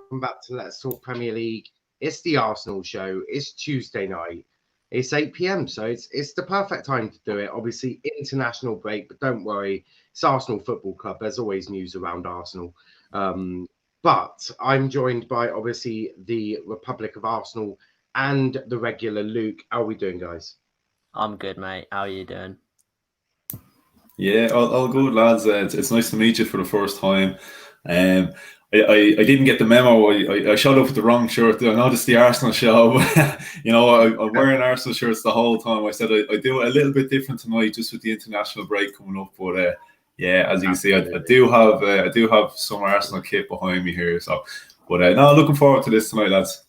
welcome back to Let's Talk Premier League. It's the Arsenal show. It's Tuesday night. It's 8 p.m, so it's the perfect time to do it. Obviously, international break, but don't worry. It's Arsenal Football Club. There's always news around Arsenal. But I'm joined by, obviously, the Republic of Arsenal and the regular Luke. How are we doing, guys? I'm good, mate. How are you doing? Yeah, all good, lads. It's nice to meet you for the first time. I didn't get the memo. I showed up with the wrong shirt. I noticed the Arsenal show. I'm wearing Arsenal shirts the whole time. I said I do it a little bit different tonight, just with the international break coming up. But yeah, as you can see, I do have some Arsenal kit behind me here. So, but no, looking forward to this tonight, lads.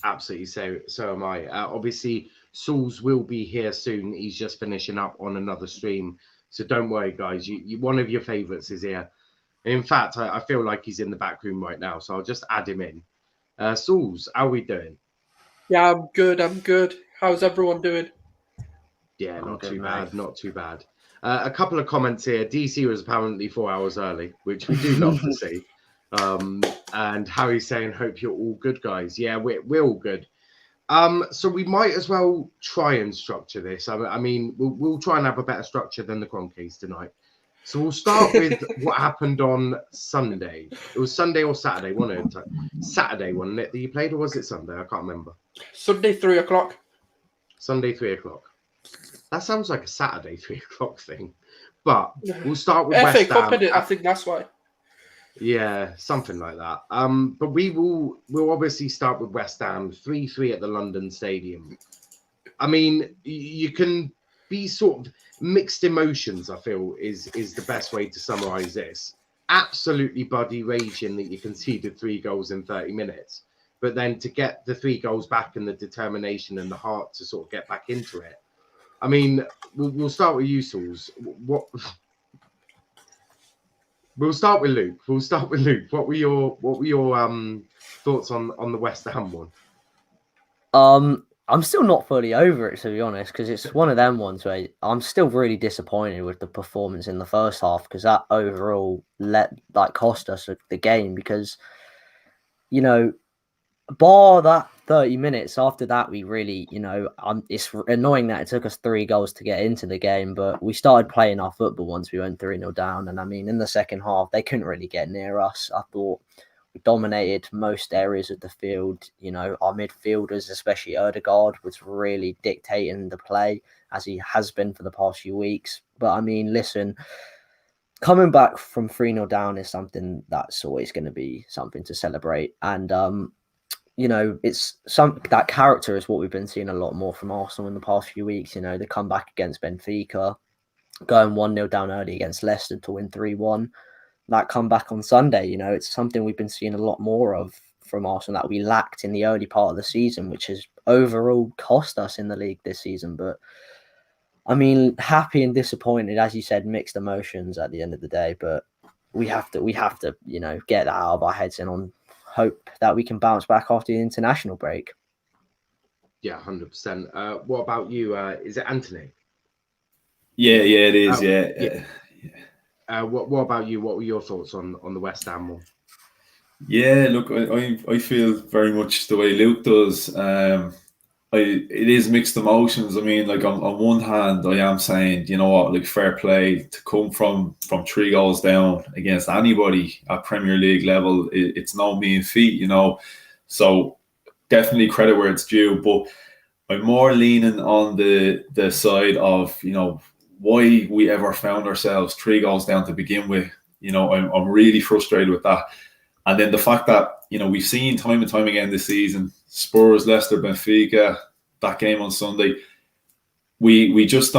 Absolutely, so am I. Obviously, Sulz will be here soon. He's just finishing up on another stream, so don't worry, guys. You one of your favourites is here. In fact, I feel like he's in the back room right now, so I'll just add him in. Sulz, how are we doing? Yeah, I'm good. How's everyone doing? Yeah, not too bad. A couple of comments here. DC was apparently 4 hours early, which we do love to see. And Harry's saying, hope you're all good, guys. Yeah, we're all good. So we might as well try and structure this. I mean, we'll try and have a better structure than the Cronkies tonight. So we'll start with what happened on Sunday. It was Sunday or Saturday, wasn't it? Saturday, wasn't it, that you played, or was it Sunday? I can't remember. Sunday, 3 o'clock. Sunday, 3 o'clock. That sounds like a Saturday 3 o'clock thing. But we'll start with FA West Cup, Ham. I think that's why. Yeah, something like that. But we'll obviously start with West Ham, 3-3 at the London Stadium. I mean, you can be sort of mixed emotions, I feel, is the best way to summarise this. Absolutely bloody raging that you conceded 3 goals in 30 minutes. But then to get the 3 goals back and the determination and the heart to sort of get back into it. I mean, we'll start with you, Sulz. We'll start with Luke. What were your thoughts on the West Ham one? I'm still not fully over it, to be honest, because it's one of them ones where I'm still really disappointed with the performance in the first half, because that overall cost us the game. Because, bar that 30 minutes after that, we really, it's annoying that it took us 3 goals to get into the game, but we started playing our football once we went 3-0 down. And I mean, in the second half, they couldn't really get near us. I thought we dominated most areas of the field. Our midfielders, especially Odegaard, was really dictating the play, as he has been for the past few weeks. But I mean, listen, coming back from 3-0 down is something that's always going to be something to celebrate. And, it's that character is what we've been seeing a lot more from Arsenal in the past few weeks. The comeback against Benfica, going 1-0 down early against Leicester to win 3-1. That comeback on Sunday, it's something we've been seeing a lot more of from Arsenal that we lacked in the early part of the season, which has overall cost us in the league this season. But I mean, happy and disappointed, as you said, mixed emotions at the end of the day. But we have to, get that out of our heads and on hope that we can bounce back after the international break. Yeah, 100%. What about you? Is it Anthony? Yeah, it is. Yeah. What about you? What were your thoughts on the West Ham one? Yeah, look, I feel very much the way Luke does. It is mixed emotions. I mean, like on one hand, I am saying, you know what, like fair play to come from 3 goals down against anybody at Premier League level. It's no mean feat, So definitely credit where it's due. But I'm more leaning on the side of, why we ever found ourselves 3 goals down to begin with. I'm really frustrated with that. And then the fact that, we've seen time and time again this season, Spurs, Leicester, Benfica, that game on Sunday, we just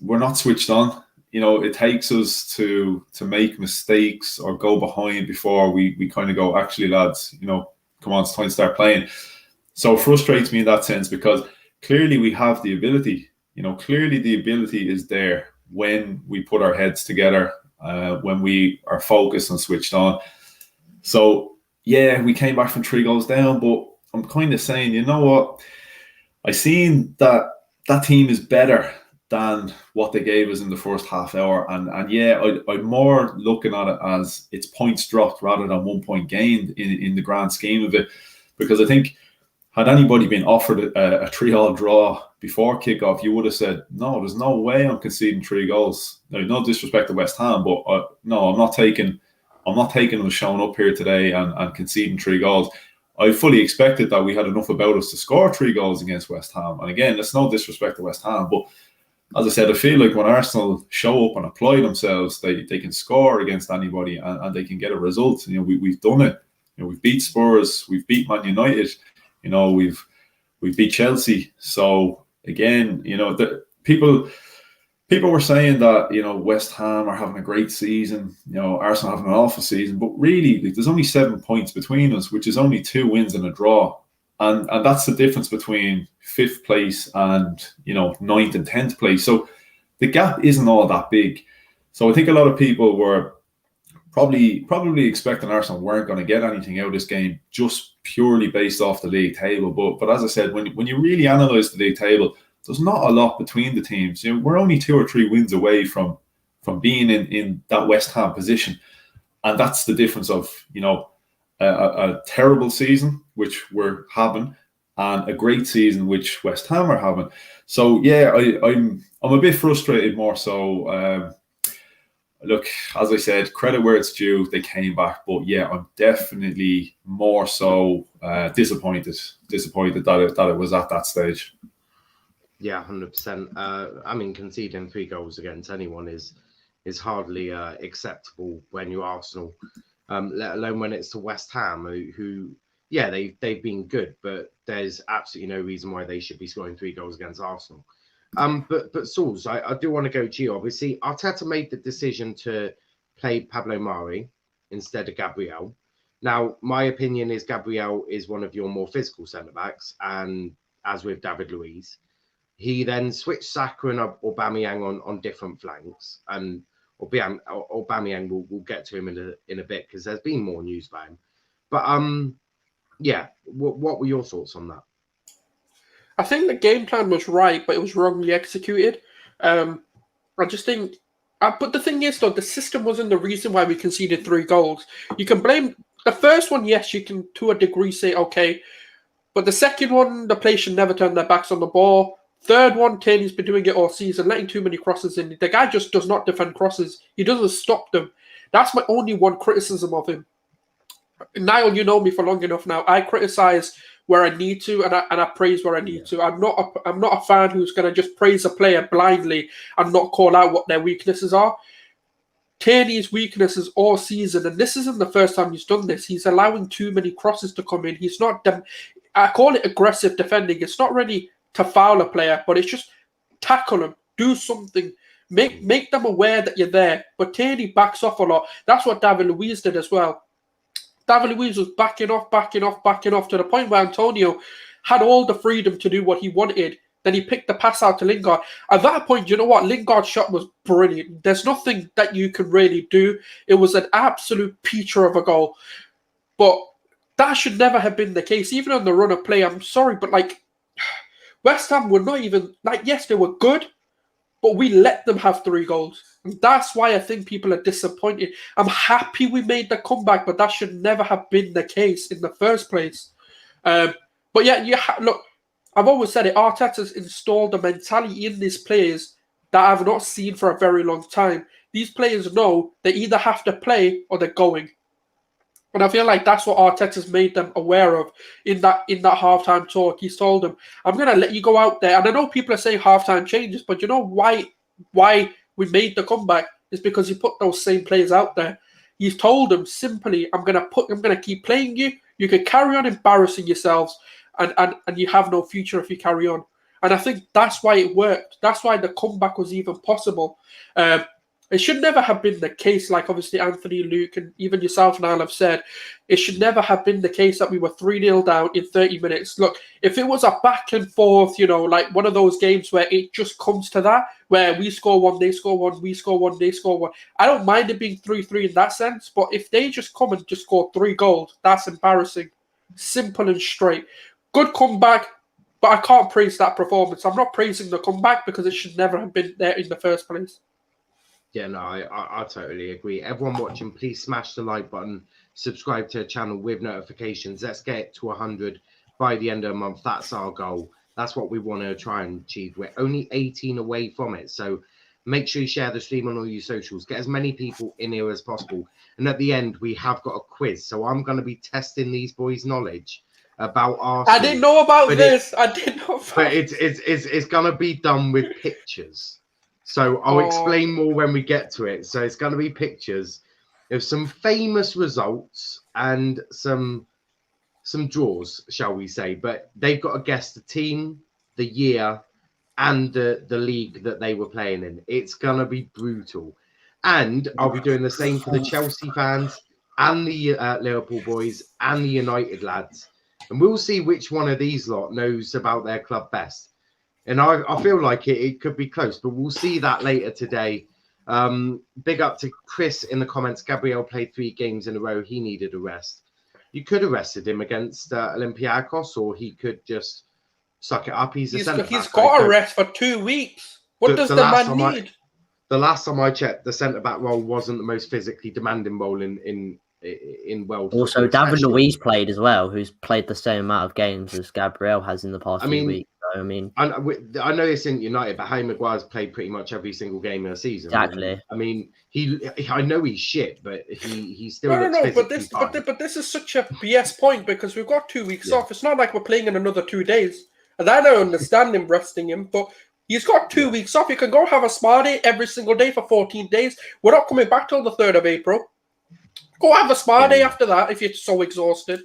we're not switched on. It takes us to make mistakes or go behind before we kind of go, actually, lads, come on, it's time to start playing. So it frustrates me in that sense, because clearly we have the ability. Clearly the ability is there when we put our heads together, when we are focused and switched on. So, yeah, we came back from 3 goals down, but I'm kind of saying, you know what? I seen that team is better than what they gave us in the first half hour. And yeah, I'm more looking at it as it's points dropped rather than 1 point gained in the grand scheme of it. Because I think had anybody been offered a 3-3 draw before kickoff, you would have said, no, there's no way I'm conceding 3 goals. Now, no disrespect to West Ham, but no, I'm not taking them showing up here today and conceding 3 goals. I fully expected that we had enough about us to score 3 goals against West Ham. And again, that's no disrespect to West Ham, but as I said, I feel like when Arsenal show up and apply themselves, they can score against anybody and they can get a result. You know, we've done it. You know, we've beat Spurs, we've beat Man United. You know, we've beat Chelsea. So again, you know, the people were saying that, you know, West Ham are having a great season, you know, Arsenal having an awful season, but really, like, there's only 7 points between us, which is only 2 wins and a draw. And that's the difference between 5th place and, you know, 9th and 10th place. So the gap isn't all that big. So I think a lot of people were probably expecting Arsenal weren't going to get anything out of this game just purely based off the league table. But as I said, when you really analyse the league table, there's not a lot between the teams. You know, we're only 2 or 3 wins away from being in that West Ham position. And that's the difference of, you know, a terrible season, which we're having, and a great season, which West Ham are having. So yeah, I'm a bit frustrated more so. Look, as I said, credit where it's due. They came back, but yeah, I'm definitely more so disappointed that it was at that stage. Yeah, 100%. I mean, conceding 3 goals against anyone is hardly acceptable when you're Arsenal. Let alone when it's to West Ham, who yeah, they've been good, but there's absolutely no reason why they should be scoring 3 goals against Arsenal. But Sulz, I do want to go to you. Obviously, Arteta made the decision to play Pablo Mari instead of Gabriel. Now, my opinion is Gabriel is one of your more physical centre-backs, and as with David Luiz, he then switched Saka and Aubameyang on different flanks, and Aubameyang we'll get to him in a bit because there's been more news about him. But yeah, what were your thoughts on that? I think the game plan was right, but it was wrongly executed. I just think, but the thing is, though, the system wasn't the reason why we conceded 3 goals. You can blame the first one, yes, you can to a degree say okay, but the second one, the players should never turn their backs on the ball. Third one, Tierney's been doing it all season, letting too many crosses in. The guy just does not defend crosses. He doesn't stop them. That's my only one criticism of him. Niall, you know me for long enough now. I criticize where I need to, and I praise where I need to. I'm not a fan who's going to just praise a player blindly and not call out what their weaknesses are. Tierney's weaknesses all season, and this isn't the first time he's done this. He's allowing too many crosses to come in. He's not. I call it aggressive defending. It's not really to foul a player, but it's just tackle them, do something, make them aware that you're there. But Tierney backs off a lot. That's what David Luiz did as well. David Luiz was backing off to the point where Antonio had all the freedom to do what he wanted. Then he picked the pass out to Lingard. At that point, you know what? Lingard's shot was brilliant. There's nothing that you can really do. It was an absolute peacher of a goal. But that should never have been the case. Even on the run of play, I'm sorry, but like West Ham were not even, like, yes, they were good, but we let them have 3 goals. And that's why I think people are disappointed. I'm happy we made the comeback, but that should never have been the case in the first place. But yeah, look, I've always said it, Arteta's installed a mentality in these players that I've not seen for a very long time. These players know they either have to play or they're going. And I feel like that's what Arteta's made them aware of in that halftime talk. He's told them, I'm going to let you go out there. And I know people are saying halftime changes, but you know why we made the comeback is because he put those same players out there. He's told them simply, I'm going to keep playing you. You can carry on embarrassing yourselves and you have no future if you carry on. And I think that's why it worked. That's why the comeback was even possible. It should never have been the case, like obviously Anthony, Luke, and even yourself, Niall, have said, it should never have been the case that we were 3-0 down in 30 minutes. Look, if it was a back and forth, you know, like one of those games where it just comes to that, where we score 1, they score 1, we score 1, they score 1, I don't mind it being 3-3 in that sense, but if they just come and just score 3 goals, that's embarrassing. Simple and straight. Good comeback, But I can't praise that performance. I'm not praising the comeback because it should never have been there in the first place. Yeah, no, I totally agree. Everyone watching, please smash the like button, subscribe to the channel with notifications. Let's get it to 100 by the end of the month. That's our goal. That's what we want to try and achieve. We're only 18 away from it. So make sure you share the stream on all your socials. Get as many people in here as possible. And at the end, we have got a quiz. So I'm going to be testing these boys' knowledge about Arsenal. I didn't know about this. I didn't know about But it's going to be done with pictures. So I'll explain more when we get to it. So it's going to be pictures of some famous results and some draws, shall we say. But they've got to guess the team, the year, and the league that they were playing in. It's going to be brutal. And I'll be doing the same for the Chelsea fans and the Liverpool boys and the United lads. And we'll see which one of these lot knows about their club best. And I feel like it could be close, but we'll see that later today. Big up to Chris in the comments. Gabriel played 3 games in a row. He needed a rest. You could have rested him against Olympiacos, or he could just suck it up. He's got a rest for 2 weeks. What does the man need? The last time I checked, the centre-back role wasn't the most physically demanding role in world. Also, David Luiz played as well, who's played the same amount of games as Gabriel has in the past few weeks. So, I know it's in United, but Harry Maguire's played pretty much every single game of the season. Exactly. I know he's shit, but he still but this is such a BS point because we've got 2 weeks off. It's not like we're playing in another 2 days. And I don't understand him resting him, but he's got 2 weeks off. You can go have a spa day every single day for 14 days. We're not coming back till the 3rd of April. Go have a spa day after that if you're so exhausted.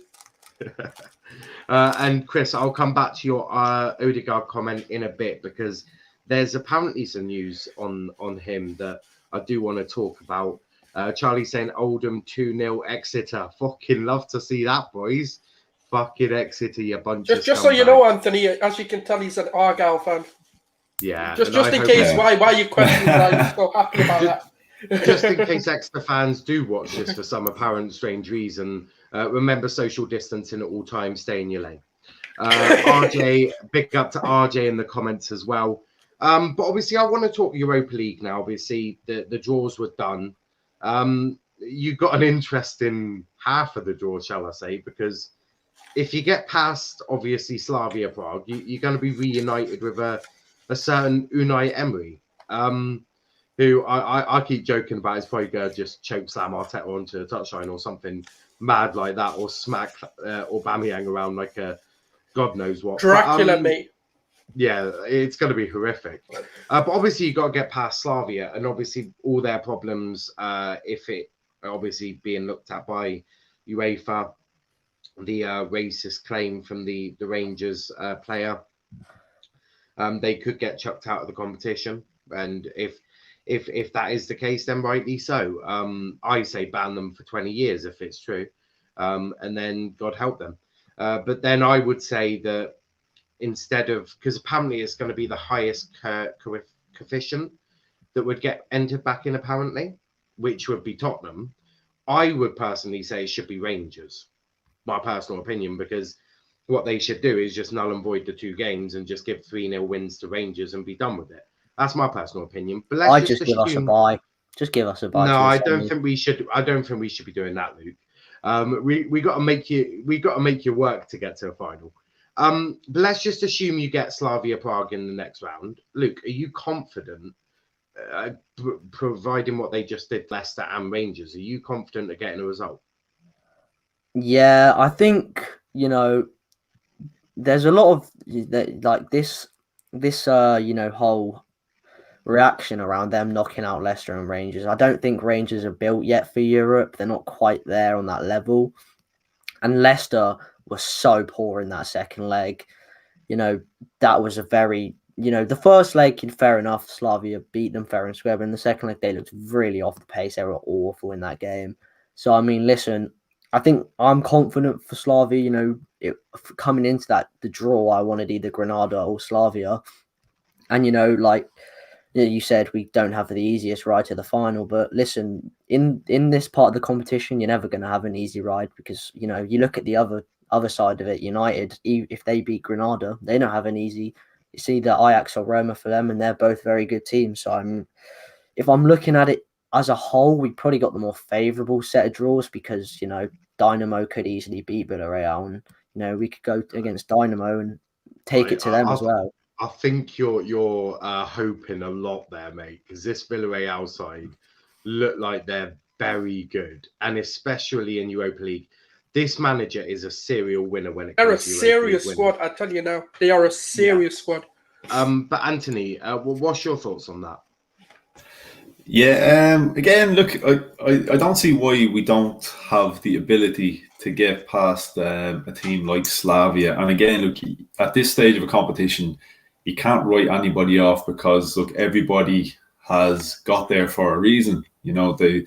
And Chris, I'll come back to your Odegaard comment in a bit because there's apparently some news on him that I do want to talk about. Charlie saying Oldham 2-0 Exeter. Fucking love to see that, boys. Fucking Exeter, you bunch of Just so you know, Anthony, as you can tell, he's an Argyle fan. Yeah. Just in case why you question that, I'm so happy about that. Just in case Exeter fans do watch this for some apparent strange reason, remember social distancing at all times, stay in your lane. RJ, big up to RJ in the comments as well. But obviously, I want to talk Europa League now. Obviously, the draws were done. You got an interesting half of the draw, shall I say, because if you get past, obviously, Slavia Prague, you're going to be reunited with a certain Unai Emery. Who I keep joking about is probably going to just choke Slam Arteta onto a touchline or something mad like that, or smack Aubameyang around like a God knows what. Dracula, mate. Yeah, it's going to be horrific. But obviously, you've got to get past Slavia and obviously all their problems, if it obviously being looked at by UEFA, the racist claim from the Rangers player, they could get chucked out of the competition. And if that is the case, then rightly so. I say ban them for 20 years if it's true, and then God help them. But then I would say that instead of, because apparently it's going to be the highest coefficient that would get entered back in, apparently, which would be Tottenham. I would personally say it should be Rangers, my personal opinion, because what they should do is just null and void the 2 games and just give 3-0 wins to Rangers and be done with it. That's my personal opinion. But let's just give us a bye. Just give us a bye. No, I don't think we should. I don't think we should be doing that, Luke. We got to make you. We got to make you work to get to a final. But let's just assume you get Slavia Prague in the next round. Luke, are you confident, providing what they just did, Leicester and Rangers? Are you confident of getting a result? Yeah, I think there's a lot of like this whole reaction around them knocking out Leicester and Rangers. I don't think Rangers are built yet for Europe. They're not quite there on that level. And Leicester was so poor in that second leg. That was a very, the first leg, fair enough, Slavia beat them fair and square, but in the second leg, they looked really off the pace. They were awful in that game. So, listen, I think I'm confident for Slavia, coming into the draw, I wanted either Granada or Slavia. And, you said we don't have the easiest ride to the final, but listen, in this part of the competition, you're never going to have an easy ride because, you look at the other other side of it, United, if they beat Granada, they don't have an easy. It's either Ajax or Roma for them, and they're both very good teams. So if I'm looking at it as a whole, we probably got the more favourable set of draws because, Dynamo could easily beat Villarreal, and, we could go against Dynamo and take it to them as well. I think you're hoping a lot there, mate, because this Villarreal side look like they're very good, and especially in Europa League. This manager is a serial winner when it comes to Europa League. They're a serious squad, I tell you now. They are a serious squad. But Anthony, what's your thoughts on that? Yeah, again, look, I don't see why we don't have the ability to get past a team like Slavia. And again, look, at this stage of a competition, you can't write anybody off because, look, everybody has got there for a reason. They,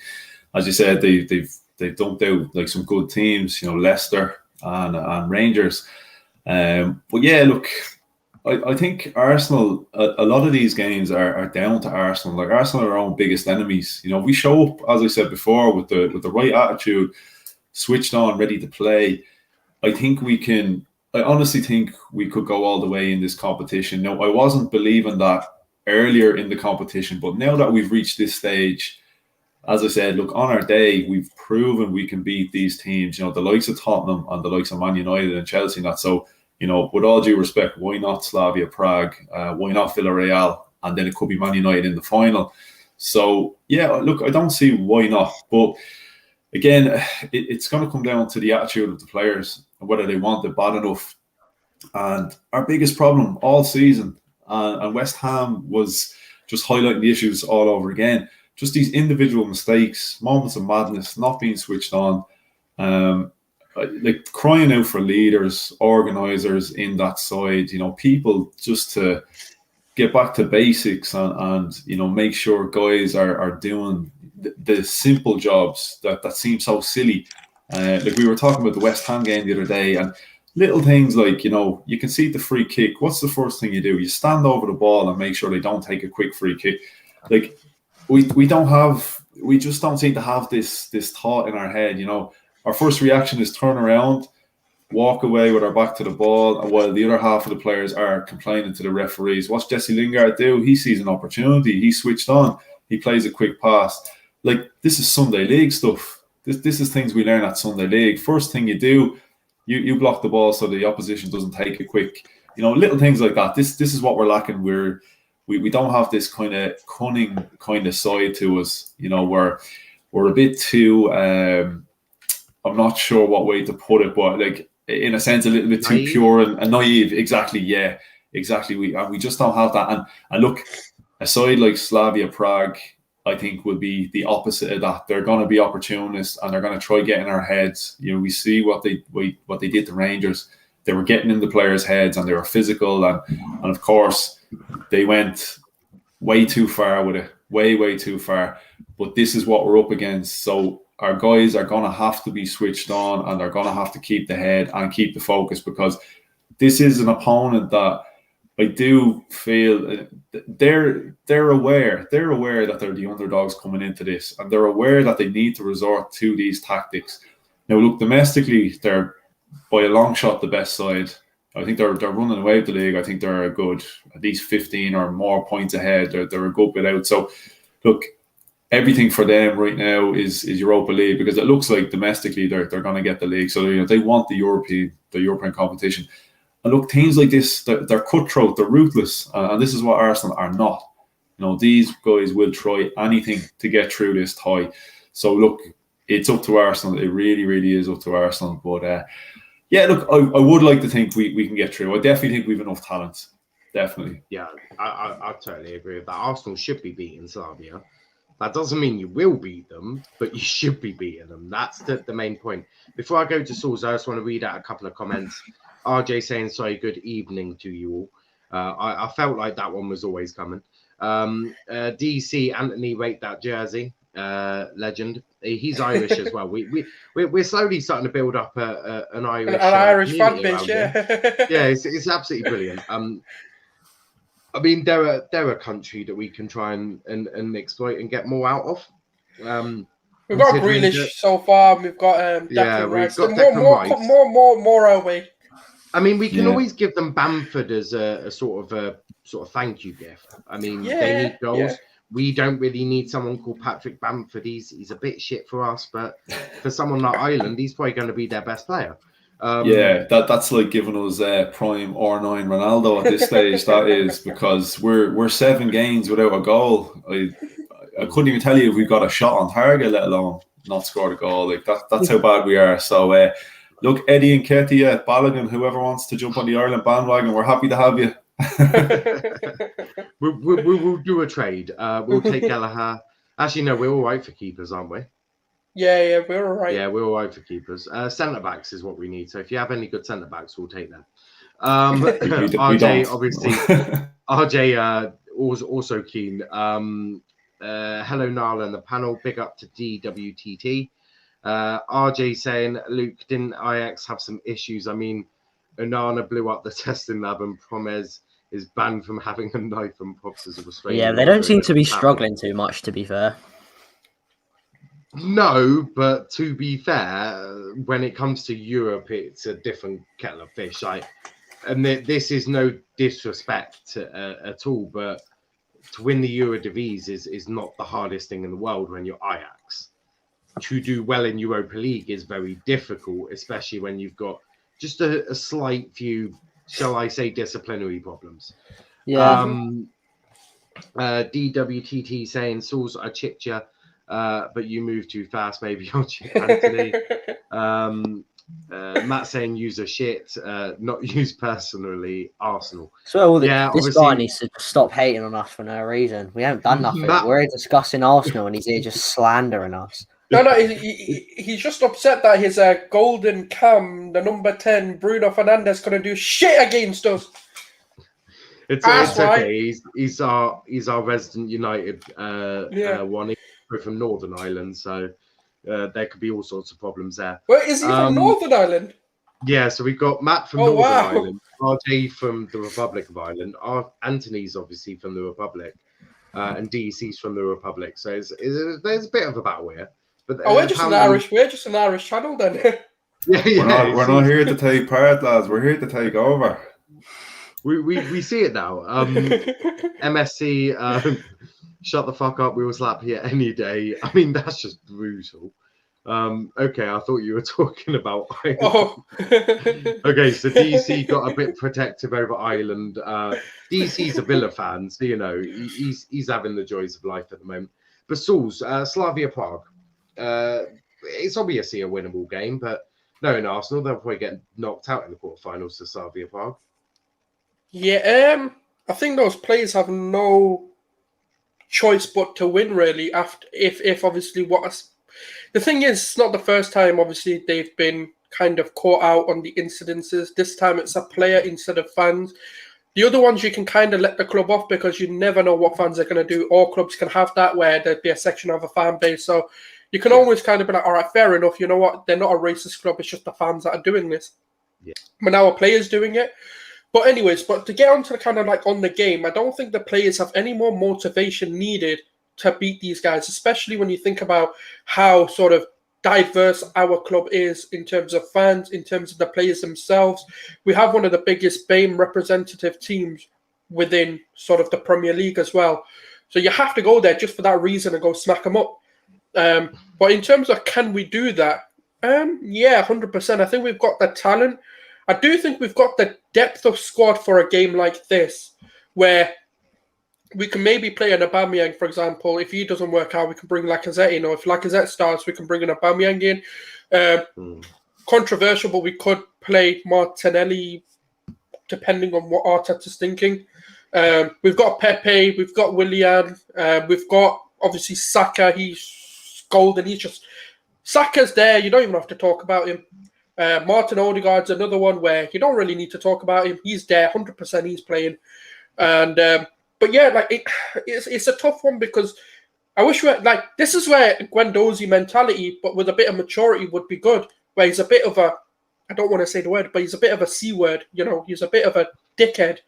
as you said, they've dumped out like some good teams, Leicester and Rangers. But yeah, look, I think Arsenal, a lot of these games are down to Arsenal. Like, Arsenal are our own biggest enemies. We show up, as I said before, with the right attitude, switched on, ready to play. I honestly think we could go all the way in this competition. Now, I wasn't believing that earlier in the competition, but now that we've reached this stage, as I said, look, on our day, we've proven we can beat these teams, the likes of Tottenham and the likes of Man United and Chelsea and that. So, with all due respect, why not Slavia Prague? Why not Villarreal? And then it could be Man United in the final. So, yeah, look, I don't see why not. But again, it's going to come down to the attitude of the players and whether they want it bad enough. And our biggest problem all season, and West Ham was just highlighting the issues all over again, just these individual mistakes, moments of madness, not being switched on, like crying out for leaders, organisers in that side, people just to get back to basics and make sure guys are doing the simple jobs that seem so silly. Like we were talking about the West Ham game the other day, and little things like, you can see the free kick. What's the first thing you do? You stand over the ball and make sure they don't take a quick free kick. Like we just don't seem to have this thought in our head. Our first reaction is turn around, walk away with our back to the ball, and while the other half of the players are complaining to the referees. What's Jesse Lingard do? He sees an opportunity. He switched on. He plays a quick pass. Like, this is Sunday League stuff. This is things we learn at Sunday League. First thing you do, you block the ball so the opposition doesn't take a quick, little things like that. This is what we're lacking. We don't have this kind of cunning kind of side to us. We're a bit too I'm not sure what way to put it, but like, in a sense, a little bit too pure and naive. Exactly, yeah, exactly. We just don't have that. And look, a side like Slavia Prague, I think, will be the opposite of that. They're going to be opportunists and they're going to try get in our heads. We see what they did to Rangers. They were getting in the players' heads and they were physical, and of course they went way too far with it, way too far. But this is what we're up against. So our guys are going to have to be switched on, and they're going to have to keep the head and keep the focus, because this is an opponent that I do feel they're aware that they're the underdogs coming into this, and they're aware that they need to resort to these tactics. Now, look, domestically, they're by a long shot the best side. I think they're running away with the league. I think they're a good, at least 15 or more points ahead. They're a good bit out. So, look, everything for them right now is Europa League, because it looks like domestically they're going to get the league. So they want the European competition. And look, teams like this, they're cutthroat, they're ruthless, and this is what Arsenal are not. These guys will try anything to get through this tie. So look, it's up to Arsenal. It really, really is up to Arsenal. But yeah, look, I would like to think we can get through. I definitely think we've enough talent. Definitely. Yeah, I totally agree with that. Arsenal should be beating Slavia. That doesn't mean you will beat them, but you should be beating them. That's the main point. Before I go to Sulz, I just want to read out a couple of comments. RJ saying, sorry, good evening to you all. I felt like that one was always coming. DC, Anthony, rate that jersey. Legend. He's Irish as well. We're slowly starting to build up an Irish fan base, yeah. Yeah, it's absolutely brilliant. I mean, they're a country that we can try and exploit and get more out of. We've got considering Grealish that- so far. We've got Yeah, Declan we've Rice. got There Declan Rice. more our way. I mean, we can Yeah. always give them Bamford as a sort of thank you gift. I mean, they need goals. Yeah. We don't really need someone called Patrick Bamford. He's a bit shit for us, but for someone like Ireland, he's probably going to be their best player. That's like giving us prime R9 Ronaldo at this stage. That is, because we're 7 games without a goal. I couldn't even tell you if we've got a shot on target, let alone not scored a goal. Like that's how bad we are. So look, Eddie and Ketia, Balogun, whoever wants to jump on the Ireland bandwagon, we're happy to have you. We'll do a trade. We'll take Gallagher. Actually, no, we're all right for keepers, aren't we? Yeah, we're all right. Yeah, we're all right for keepers. Centre backs is what we need. So if you have any good centre backs, we'll take them. RJ, obviously, RJ also keen. Hello, Niall and the panel. Big up to DWTT. RJ saying, Luke, didn't Ajax have some issues? I mean, Onana blew up the testing lab and Promes is banned from having a knife and Pops as a restraining Yeah, they order don't seem to be against Pablo. struggling too much, to be fair. No, but to be fair, when it comes to Europe, it's a different kettle of fish. And this is no disrespect at all, but to win the Eredivisie is not the hardest thing in the world when you're Ajax. To do well in Europa League is very difficult, especially when you've got just a slight few, shall I say, disciplinary problems. Yeah. DWTT saying, Sulz, I chipped you, but you move too fast. Maybe you'll chip Anthony. Matt saying, use a shit, not used personally, Arsenal. So this obviously- guy needs to stop hating on us for no reason. We haven't done nothing. We're here discussing Arsenal and he's here just slandering us. No, he's just upset that his golden cam, the number 10, Bruno Fernandes, going to do shit against us. It's That's right. okay. He's our resident United one. He's from Northern Ireland, so there could be all sorts of problems there. Where is he from? Northern Ireland? Yeah, so we've got Matt from Northern Ireland, RJ from the Republic of Ireland, Anthony's obviously from the Republic, and DC's from the Republic. So there's a bit of a battle here. But we're just an Irish channel then. We're not here to take part, lads. We're here to take over. We see it now. MSC, shut the fuck up. We will slap you any day. I mean, that's just brutal. Okay, I thought you were talking about Ireland. Oh. Okay, so DC got a bit protective over Ireland. DC's a Villa fan, so he's having the joys of life at the moment. But Sulz, Slavia Prague. It's obviously a winnable game, but no, in Arsenal, they'll probably get knocked out in the quarterfinals to Slavia Prague. Yeah, I think those players have no choice but to win, really. If obviously the thing is, it's not the first time. Obviously, they've been kind of caught out on the incidences. This time, it's a player instead of fans. The other ones you can kind of let the club off because you never know what fans are going to do. All clubs can have that where there'd be a section of a fan base, so you can always kind of be like, all right, fair enough. You know what? They're not a racist club. It's just the fans that are doing this. Yeah. But now a player's doing it. But anyways, to get onto the kind of like on the game, I don't think the players have any more motivation needed to beat these guys, especially when you think about how sort of diverse our club is in terms of fans, in terms of the players themselves. We have one of the biggest BAME representative teams within sort of the Premier League as well. So you have to go there just for that reason and go smack them up. But in terms of can we do that? Yeah, 100%. I think we've got the talent. I do think we've got the depth of squad for a game like this, where we can maybe play an Aubameyang, for example. If he doesn't work out, we can bring Lacazette in, or if Lacazette starts, we can bring an Aubameyang in. Controversial, but we could play Martinelli, depending on what Arteta's thinking. We've got Pepe, we've got Willian, we've got obviously Saka. He's golden. Saka's there. You don't even have to talk about him. Martin Odegaard's another one where you don't really need to talk about him. He's there, 100%. He's playing, and but yeah, like it's a tough one because I wish we had, like, this is where Guendouzi mentality, but with a bit of maturity, would be good. Where he's a bit of I don't want to say the word, but he's a bit of a C word. He's a bit of a dickhead,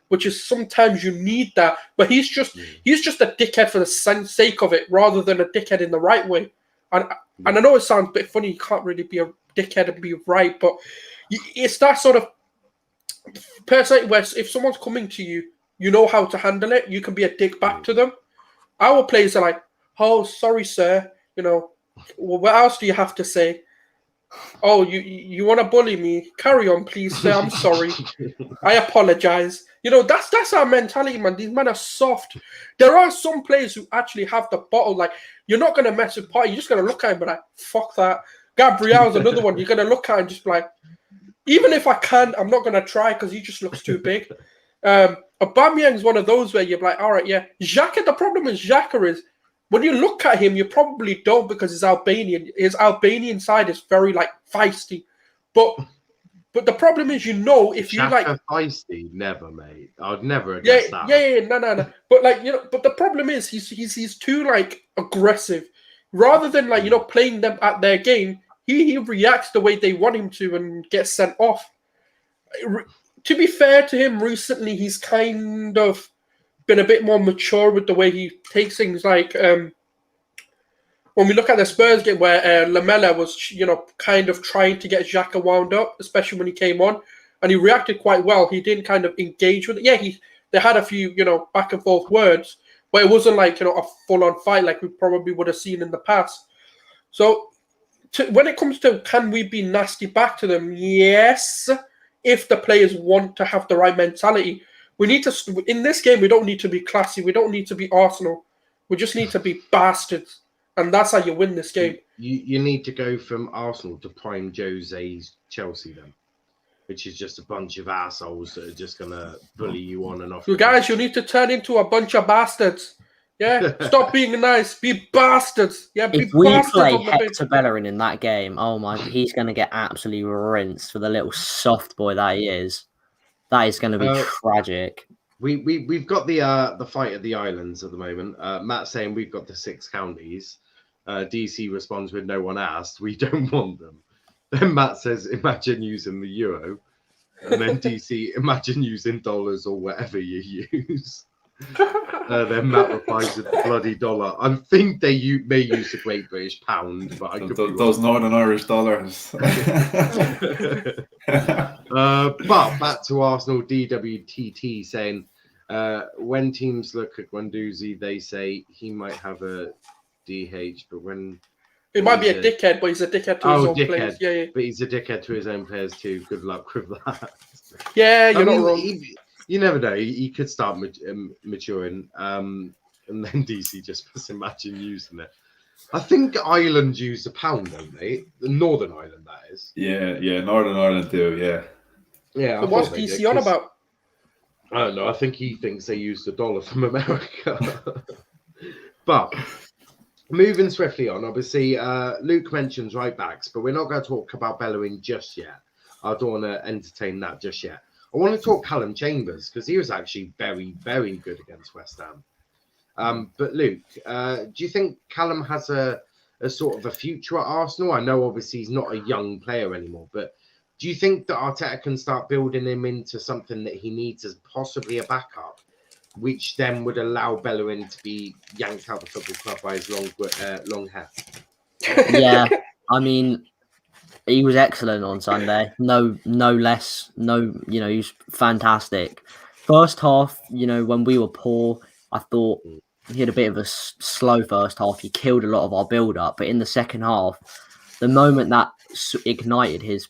which is sometimes you need that. But he's just a dickhead for the sake of it, rather than a dickhead in the right way. And I know it sounds a bit funny. You can't really be a dickhead and be right, but it's that sort of person where if someone's coming to you, you know how to handle it. You can be a dick back to them. Our players are like, "Oh, sorry, sir. Well, what else do you have to say? Oh, you want to bully me? Carry on, please, sir. I'm sorry. I apologize." That's our mentality, man. These men are soft. There are some players who actually have the bottle. Like, you're not going to mess with Party. You're just going to look at him and be like, fuck that. Gabriel's another one. You're going to look at him and just be like, even if I can, I'm not going to try because he just looks too big. Aubameyang's one of those where you're like, all right, yeah. Xhaka, the problem with Xhaka is when you look at him, you probably don't because he's Albanian. His Albanian side is very, like, feisty. But the problem is, if you like feisty, never, mate. I'd never guess that. No. But but the problem is he's too like aggressive. Rather than playing them at their game, he reacts the way they want him to and gets sent off. To be fair to him, recently he's kind of been a bit more mature with the way he takes things. Like when we look at the Spurs game where Lamela was, kind of trying to get Xhaka wound up, especially when he came on, and he reacted quite well. He didn't kind of engage with it. Yeah, they had a few, back and forth words, but it wasn't like, a full-on fight like we probably would have seen in the past. So when it comes to can we be nasty back to them, yes, if the players want to have the right mentality. We need to, in this game, we don't need to be classy. We don't need to be Arsenal. We just need to be bastards. And that's how you win this game. You need to go from Arsenal to prime Jose's Chelsea then, which is just a bunch of assholes that are just going to bully you on and off. You guys, you need to turn into a bunch of bastards. Yeah? Stop being nice. Be bastards. Yeah, be if we bastards. play Hector Bellerin in that game, oh my, he's going to get absolutely rinsed for the little soft boy that he is. That is going to be tragic. We've got the fight at the islands at the moment. Matt saying we've got the 6 counties. DC responds with no one asked. We don't want them. Then Matt says, imagine using the euro. And then DC, imagine using dollars or whatever you use. Then Matt replies with the bloody dollar. I think they may use the Great British Pound, but I could be those Northern Irish dollars. But back to Arsenal, DWTT saying, when teams look at Guendouzi, they say he might have a DH, but when it might be a dickhead, but he's a dickhead to his own players. Yeah. But he's a dickhead to his own players too. Good luck with that. Yeah, you're not wrong. You never know. He could start maturing, and then DC just puts imagine using it. I think Ireland use the pound, don't they? The Northern Ireland, that is. Yeah, Northern Ireland do. Yeah. So what's DC on about? I don't know. I think he thinks they use the dollar from America. But moving swiftly on, obviously, Luke mentions right backs, but we're not going to talk about Bellerin just yet. I don't want to entertain that just yet. I want to talk Callum Chambers because he was actually very, very good against West Ham. But Luke, do you think Callum has a sort of a future at Arsenal? I know obviously he's not a young player anymore, but do you think that Arteta can start building him into something that he needs as possibly a backup, which then would allow Bellerin to be yanked out of the football club by his long hair? Yeah, I mean, he was excellent on Sunday. No less. He was fantastic. First half, when we were poor, I thought he had a bit of a slow first half. He killed a lot of our build-up. But in the second half, the moment that ignited his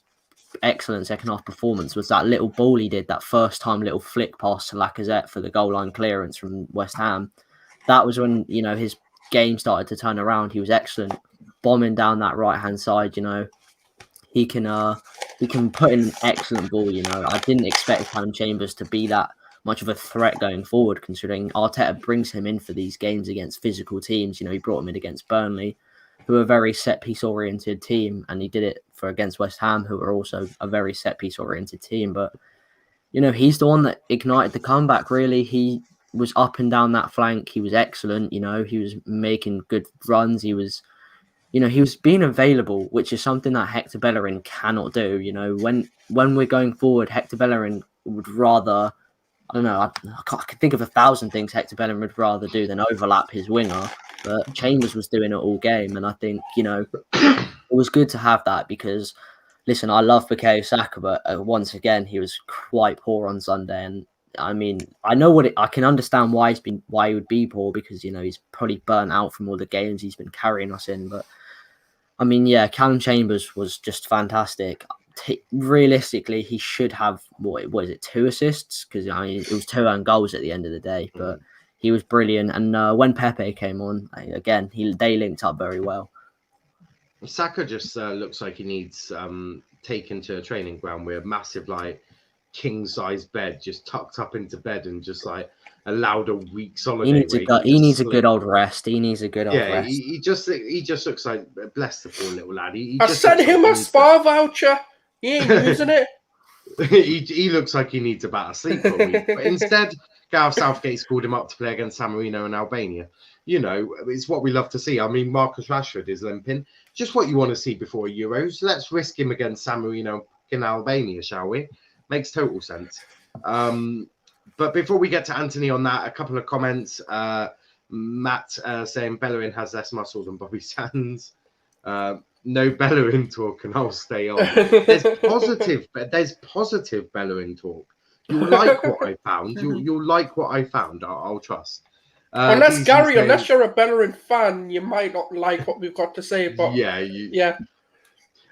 excellent second half performance was that little ball he did, that first time little flick pass to Lacazette for the goal line clearance from West Ham. That was when, his game started to turn around. He was excellent, bombing down that right-hand side, He can put in an excellent ball, I didn't expect Callum Chambers to be that much of a threat going forward, considering Arteta brings him in for these games against physical teams. He brought him in against Burnley, who are a very set-piece oriented team, and he did it for against West Ham, who are also a very set-piece oriented team. But, he's the one that ignited the comeback, really. He was up and down that flank. He was excellent, he was making good runs. He was being available, which is something that Hector Bellerin cannot do. When we're going forward, Hector Bellerin would rather, I don't know, I can think of 1,000 things Hector Bellerin would rather do than overlap his winger. but Chambers was doing it all game, and I think it was good to have that because, listen, I love Bukayo Saka, but once again he was quite poor on Sunday, and I mean I can understand why he would be poor because he's probably burnt out from all the games he's been carrying us in, but I mean Callum Chambers was just fantastic. Realistically, he should have what is it, 2 assists because it was 2 own goals at the end of the day, but he was brilliant. And when Pepe came on again, they linked up very well. Saka just looks like he needs taken to a training ground with a massive king size bed, just tucked up into bed and just allowed a week's holiday. He needs a good old rest. He needs a good old rest. He just looks like, bless the poor little lad. I sent him a spa voucher. He ain't using it. he looks like he needs about a sleep for a week. But instead, Gareth Southgate's called him up to play against San Marino and Albania. It's what we love to see. I mean, Marcus Rashford is limping. Just what you want to see before Euros. Let's risk him against San Marino in Albania, shall we? Makes total sense. But before we get to Anthony on that, a couple of comments. Matt saying Bellerin has less muscle than Bobby Sands. No Bellerin talk, and I'll stay on. There's positive Bellerin talk. You'll like what I found. You'll like what I found. I'll trust. Unless you're a Bellerin fan, you might not like what we've got to say. But yeah.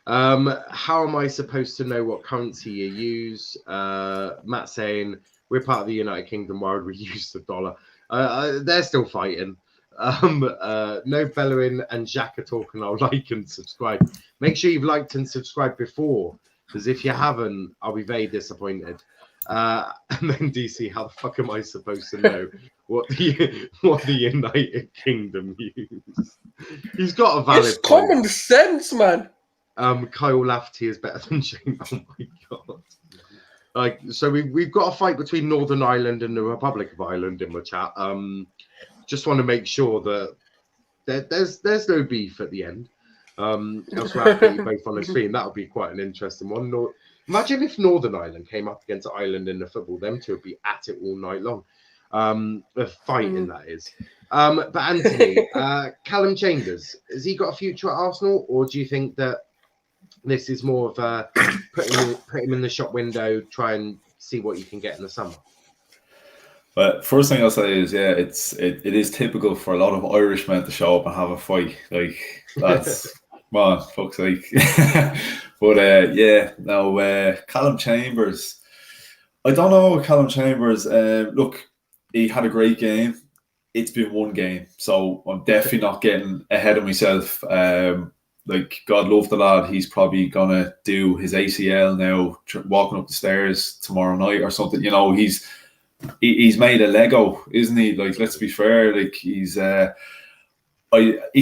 How am I supposed to know what currency you use? Matt saying we're part of the United Kingdom world. We use the dollar. They're still fighting. No Bellerin and Xhaka talking. I'll like and subscribe. Make sure you've liked and subscribed before, because if you haven't, I'll be very disappointed. And then DC, how the fuck am I supposed to know what the United Kingdom use? He's got a valid. It's common sense, man. Kyle Lafferty is better than Shane. Oh my god! So we've got a fight between Northern Ireland and the Republic of Ireland in the chat. Just want to make sure that there's no beef at the end. Else we'll have to get you both on the screen. That would be quite an interesting one. Imagine if Northern Ireland came up against Ireland in the football. Them two would be at it all night long. Fighting that is. But Anthony, Callum Chambers, has he got a future at Arsenal, or do you think that this is more of put him in the shop window, try and see what you can get in the summer? But first thing I'll say is, it is typical for a lot of Irishmen to show up and have a fight. That's man, fuck's sake. But Callum Chambers. I don't know Callum Chambers. Look, he had a great game. It's been one game, so I'm definitely not getting ahead of myself. God love the lad. He's probably gonna do his ACL now, walking up the stairs tomorrow night or something. He's made a Lego, isn't he? Let's be fair. He's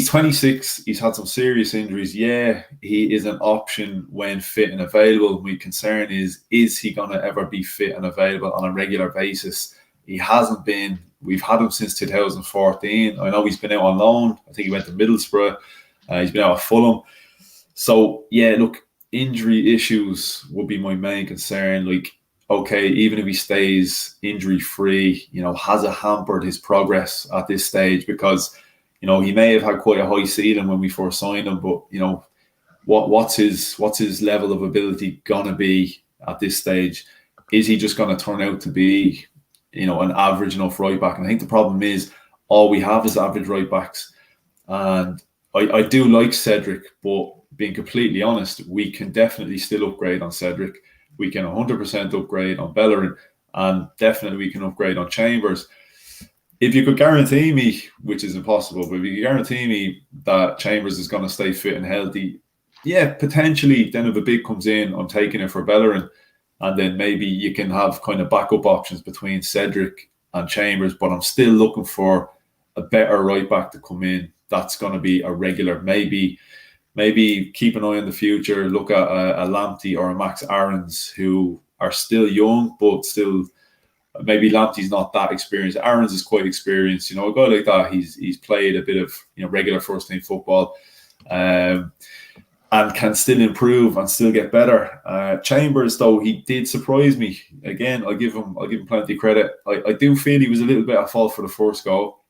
26. He's had some serious injuries. Yeah, he is an option when fit and available. My concern is he going to ever be fit and available on a regular basis? He hasn't been. We've had him since 2014. I know he's been out on loan. I think he went to Middlesbrough. He's been out at Fulham. So, look, injury issues would be my main concern. Okay, even if he stays injury-free, has it hampered his progress at this stage? Because, he may have had quite a high ceiling when we first signed him, but, what's his level of ability going to be at this stage? Is he just going to turn out to be, an average enough right-back? And I think the problem is all we have is average right-backs. And I do like Cedric, but being completely honest, we can definitely still upgrade on Cedric. We can 100% upgrade on Bellerin, and definitely we can upgrade on Chambers. If you could guarantee me, which is impossible, but if you could guarantee me that Chambers is going to stay fit and healthy, potentially then if a big comes in, I'm taking it for Bellerin, and then maybe you can have kind of backup options between Cedric and Chambers, but I'm still looking for a better right back to come in. That's going to be a regular, maybe keep an eye on the future, look at a Lamptey or a Max Aarons who are still young, but still maybe Lamptey's not that experienced. Aarons is quite experienced. A guy like that, he's played a bit of regular first team football and can still improve and still get better. Chambers, though, he did surprise me. Again, I'll give him plenty of credit. I do feel he was a little bit at fault for the first goal.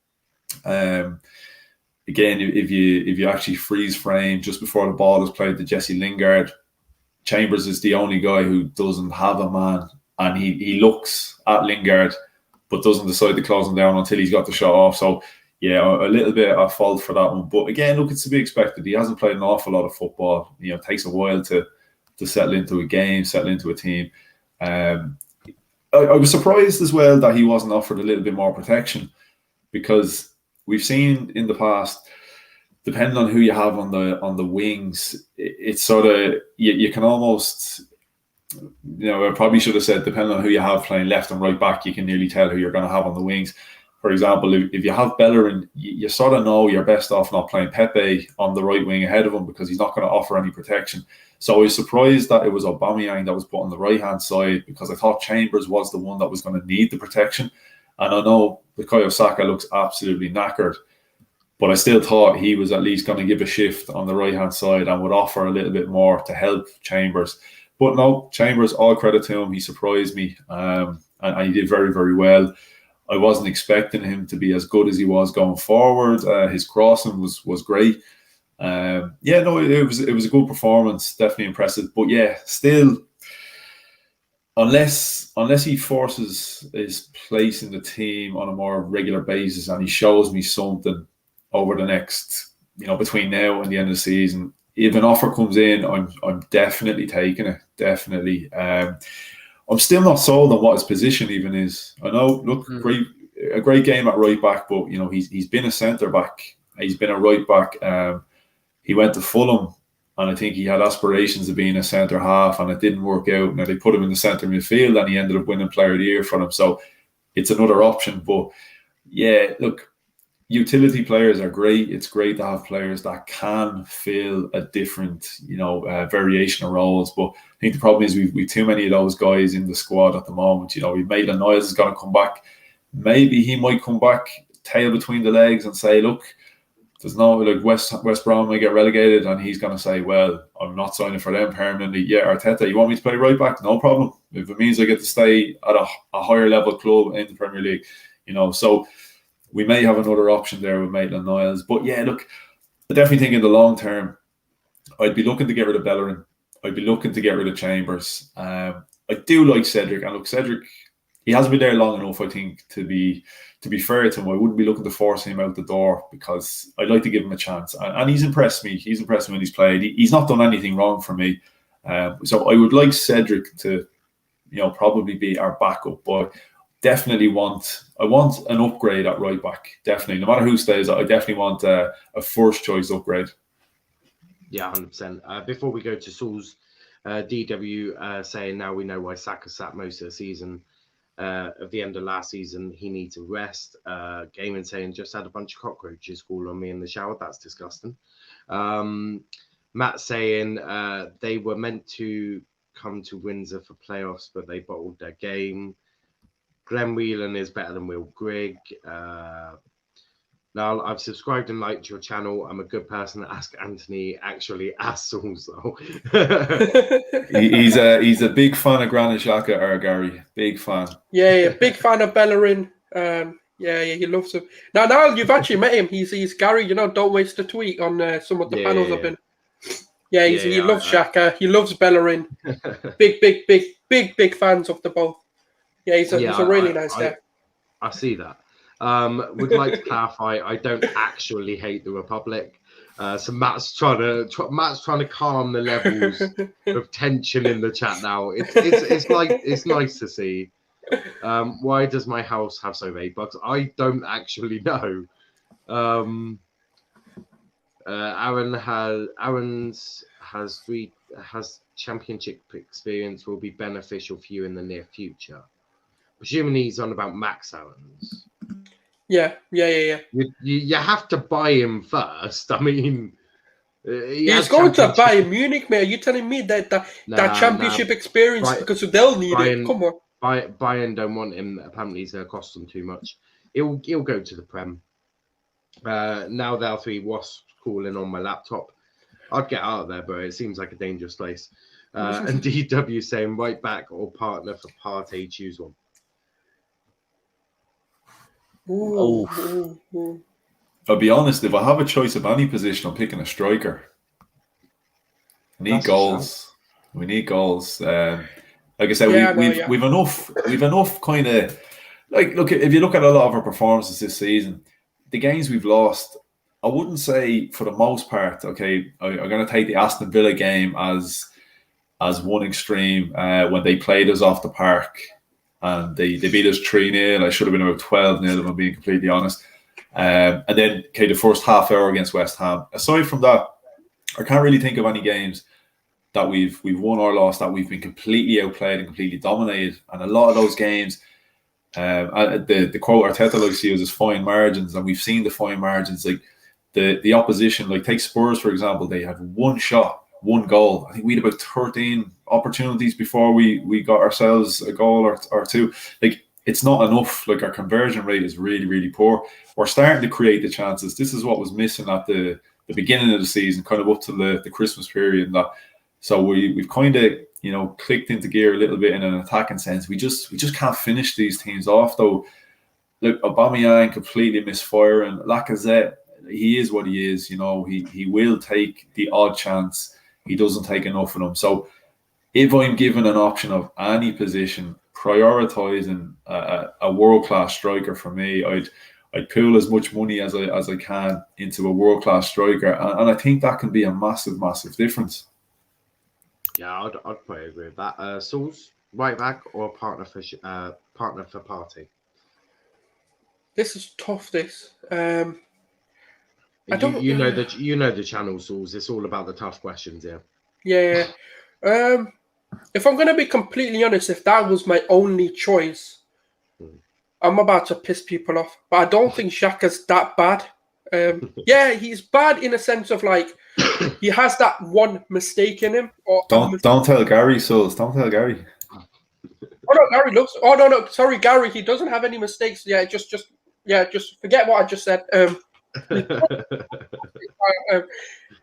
again, if you actually freeze frame just before the ball is played to Jesse Lingard, Chambers is the only guy who doesn't have a man, and he looks at Lingard but doesn't decide to close him down until he's got the shot off. So yeah, a little bit of fault for that one. But again, look, it's to be expected. He hasn't played an awful lot of football. It takes a while to settle into a game, settle into a team. I was surprised as well that he wasn't offered a little bit more protection, because we've seen in the past, depending on who you have on the wings, it's sort of you can almost, I probably should have said, depending on who you have playing left and right back, you can nearly tell who you're going to have on the wings. For example, if you have Bellerin, you sort of know you're best off not playing Pepe on the right wing ahead of him, because he's not going to offer any protection. So I was surprised that it was Aubameyang that was put on the right-hand side, because I thought Chambers was the one that was going to need the protection. And I know Bukayo Saka looks absolutely knackered, but I still thought he was at least going to give a shift on the right-hand side and would offer a little bit more to help Chambers. But no, Chambers, all credit to him. He surprised me, and he did very, very well. I wasn't expecting him to be as good as he was going forward. His crossing was great. It was a good performance, definitely impressive. But yeah, still, unless he forces his place in the team on a more regular basis and he shows me something over the next, between now and the end of the season, if an offer comes in, I'm definitely taking it. Definitely. I'm still not sold on what his position even is. I know, look, a great game at right back, but he's been a centre back. He's been a right back. He went to Fulham, and I think he had aspirations of being a centre half, and it didn't work out. Now they put him in the centre midfield, and he ended up winning Player of the Year for them. So it's another option. But yeah, look, utility players are great. It's great to have players that can fill a different, variation of roles. But I think the problem is we've too many of those guys in the squad at the moment. We've Maitland-Niles is going to come back. Maybe he might come back, tail between the legs, and say, look, there's no, like, West Brom may get relegated, and he's going to say, well, I'm not signing for them permanently. Yeah, Arteta, you want me to play right back? No problem. If it means I get to stay at a higher level club in the Premier League, so we may have another option there with Maitland-Niles. But yeah, look, I definitely think in the long term, I'd be looking to get rid of Bellerin. I'd be looking to get rid of Chambers. I do like Cedric, and look, Cedric, he hasn't been there long enough, I think, to be fair to him. I wouldn't be looking to force him out the door, because I'd like to give him a chance. And he's impressed me. He's impressed me when he's played. He's not done anything wrong for me. So I would like Cedric to, probably be our backup. But definitely I want an upgrade at right back. Definitely. No matter who stays, I definitely want a first choice upgrade. Yeah, 100%. Before we go to Sulz, DW saying now we know why Saka sat most of the season. At the end of last season, he needs a rest. Gaming saying just had a bunch of cockroaches fall on me in the shower. That's disgusting. Matt saying they were meant to come to Windsor for playoffs, but they bottled their game. Glenn Whelan is better than Will Grigg. Now, I've subscribed and liked your channel. I'm a good person to ask Anthony. Actually, ask Sulz, though. He's a big fan of Granit Xhaka, Gary. Big fan. Yeah, big fan of Bellerin. Yeah, he loves him. Now you've actually met him. He's Gary. Don't waste a tweet on some of the panels I've been. Yeah, he loves Xhaka. He loves Bellerin. Big fans of the both. Yeah, he's a really nice guy. I see that. Would like to clarify, I don't actually hate the Republic. So Matt's trying to calm the levels of tension in the chat now. It's nice to see. Why does my house have so many bugs? I don't actually know. Aaron has championship experience, will be beneficial for you in the near future. Presuming he's on about Max Aaron's. Yeah. You have to buy him first. I mean, he's going to Bayern Munich, man. Are you telling me that championship experience, because they'll need it? Come on. Bayern don't want him. Apparently, it's going to cost them too much. He'll go to the Prem. Now there are 3 wasps calling on my laptop. I'd get out of there, but it seems like a dangerous place. And DW saying right back or partner for Partey, choose one. Ooh. I'll be honest, if I have a choice of any position, I'm picking a striker. We need goals. We need goals. Like I said, we've enough kind of, like, look, if you look at a lot of our performances this season, the games we've lost, I wouldn't say for the most part, okay, I'm going to take the Aston Villa game as one extreme when they played us off the park and they beat us 3-0. I should have been about 12-0 if I'm being completely honest. And then, okay, the first half hour against West Ham. Aside from that, I can't really think of any games that we've won or lost that we've been completely outplayed and completely dominated. And a lot of those games, the quote Arteta likes to use is fine margins, and we've seen the fine margins. Like the opposition, like take Spurs for example, they had one shot, one goal. I think we had about 13 opportunities before we got ourselves a goal or two. Like, it's not enough. Like, our conversion rate is really, really poor. We're starting to create the chances. This is what was missing at the beginning of the season, kind of up to the Christmas period. So we've kind of, you know, clicked into gear a little bit in an attacking sense. We just can't finish these teams off though. Look, Aubameyang completely misfiring. Lacazette, he is what he is. You know, he will take the odd chance. He doesn't take enough of them. So if I'm given an option of any position, prioritising a world-class striker for me, I'd pool as much money as I can into a world-class striker, and I think that can be a massive, massive difference. Yeah, I'd probably agree with that. Sulz, right back or partner for Partey? This is tough. I don't. You know the channel, Sulz. It's all about the tough questions here. Yeah. If I'm going to be completely honest, if that was my only choice, I'm about to piss people off. But I don't think Xhaka's that bad. Yeah, he's bad in a sense of, like, he has that one mistake in him. Don't tell Gary, Sulz. Don't tell Gary. Oh no, Gary looks. Oh no, sorry, Gary. He doesn't have any mistakes. Yeah, just forget what I just said.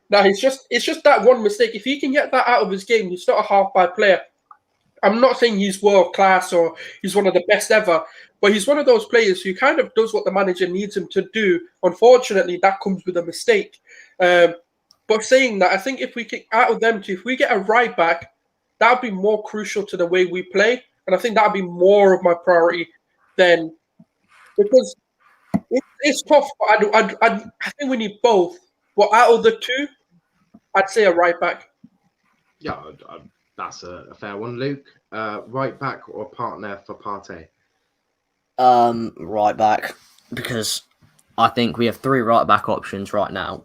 No, it's just that one mistake. If he can get that out of his game, he's not a half-bad player. I'm not saying he's world class or he's one of the best ever, but he's one of those players who kind of does what the manager needs him to do. Unfortunately, that comes with a mistake. But saying that, I think if we get out of them two, if we get a right back, that would be more crucial to the way we play, and I think that would be more of my priority than, because it's tough. But I think we need both. But out of the two, I'd say a right back. Yeah, that's a fair one. Luke, right back or partner for Partey? Right back, because I think we have 3 right back options right now,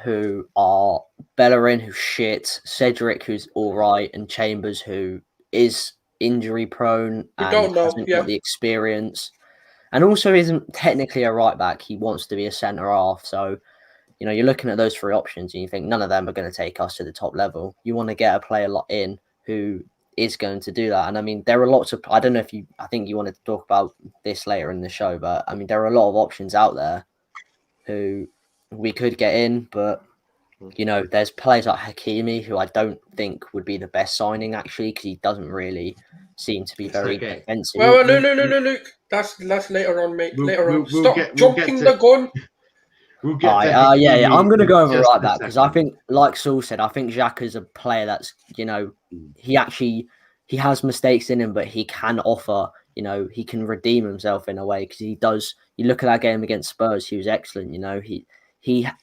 who are Bellerin, who's shit, Cedric, who's all right, and Chambers, who is injury prone and hasn't got the experience, and also isn't technically a right back. He wants to be a centre half. So, you know, you're looking at those 3 options and you think none of them are going to take us to the top level. You want to get a player in who is going to do that. And I mean, there are lots of, I think you wanted to talk about this later in the show, but I mean, there are a lot of options out there who we could get in, but, you know, there's players like Hakini, who I don't think would be the best signing, actually, because he doesn't really seem to be very defensive. Well, no, Luke. That's later on, mate. Stop jumping the gun. I'm going to go over right back, because I think, like Saul said, I think Xhaka's a player that's, you know, he has mistakes in him, but he can offer, you know, he can redeem himself in a way, because he does. You look at that game against Spurs, he was excellent. You know, he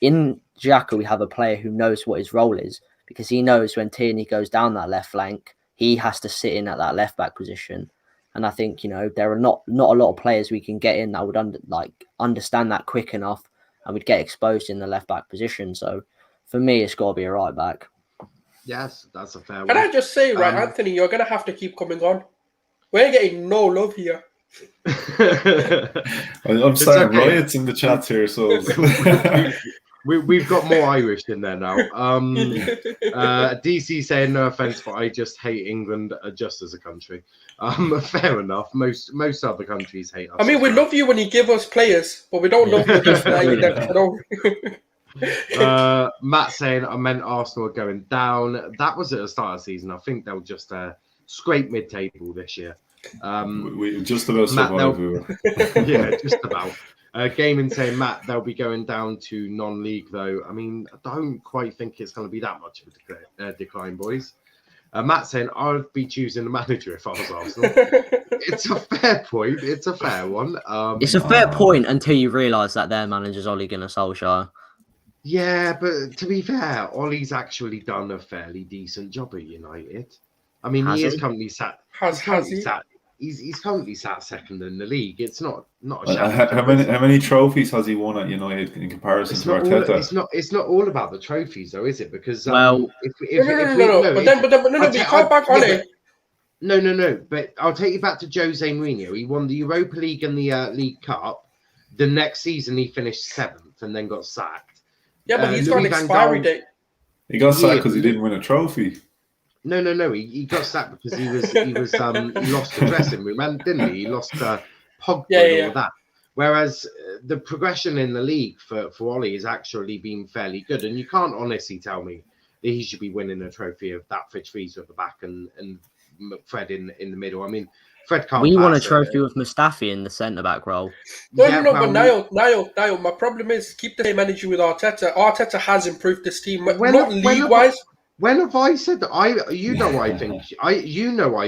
in Xhaka, we have a player who knows what his role is, because he knows when Tierney goes down that left flank, he has to sit in at that left back position. And I think, you know, there are not a lot of players we can get in that would understand that quick enough, and would get exposed in the left back position. So for me, it's got to be a right back. Yes, that's a fair one. Can I just say, Anthony, you're going to have to keep coming on. We're getting no love here. I'm starting riots in the chat here, so we've got more Irish in there now. DC saying, no offense, but I just hate England just as a country. Fair enough. Most other countries hate us. I mean, we love you when you give us players, but we don't love you just Matt saying, I meant Arsenal are going down. That was at the start of the season. I think they'll just scrape mid-table this year. We just about survived. Yeah, just about. Gaming saying, Matt, they'll be going down to non-league though. I mean, I don't quite think it's going to be that much of a decline, boys. Matt saying, I'd be choosing the manager if I was Arsenal. It's a fair point. It's a fair one. It's a fair point until you realise that their manager's Ole Gunnar Solskjaer. Yeah, but to be fair, Ollie's actually done a fairly decent job at United. I mean, he is currently sat. He's currently sat second in the league. It's not a how many trophies has he won at United in comparison to Arteta? It's not all about the trophies, though, is it? Because no. But you can't back on it. No. But I'll take you back to Jose Mourinho. He won the Europa League and the League Cup. The next season, he finished 7th and then got sacked. Yeah, but he's got an expiry date. He got sacked because he didn't win a trophy. No. He got sacked because he lost the dressing room, didn't he? He lost Pogba and all that. Whereas the progression in the league for Ollie has actually been fairly good, and you can't honestly tell me that he should be winning a trophy of that Fridge Freezer at the back and Fred in the middle. I mean, Fred can't. We won a trophy with Mustafi in the centre back role. But Niall, my problem is keep the same energy with Arteta. Arteta has improved this team, not league-wise. When have I said that? I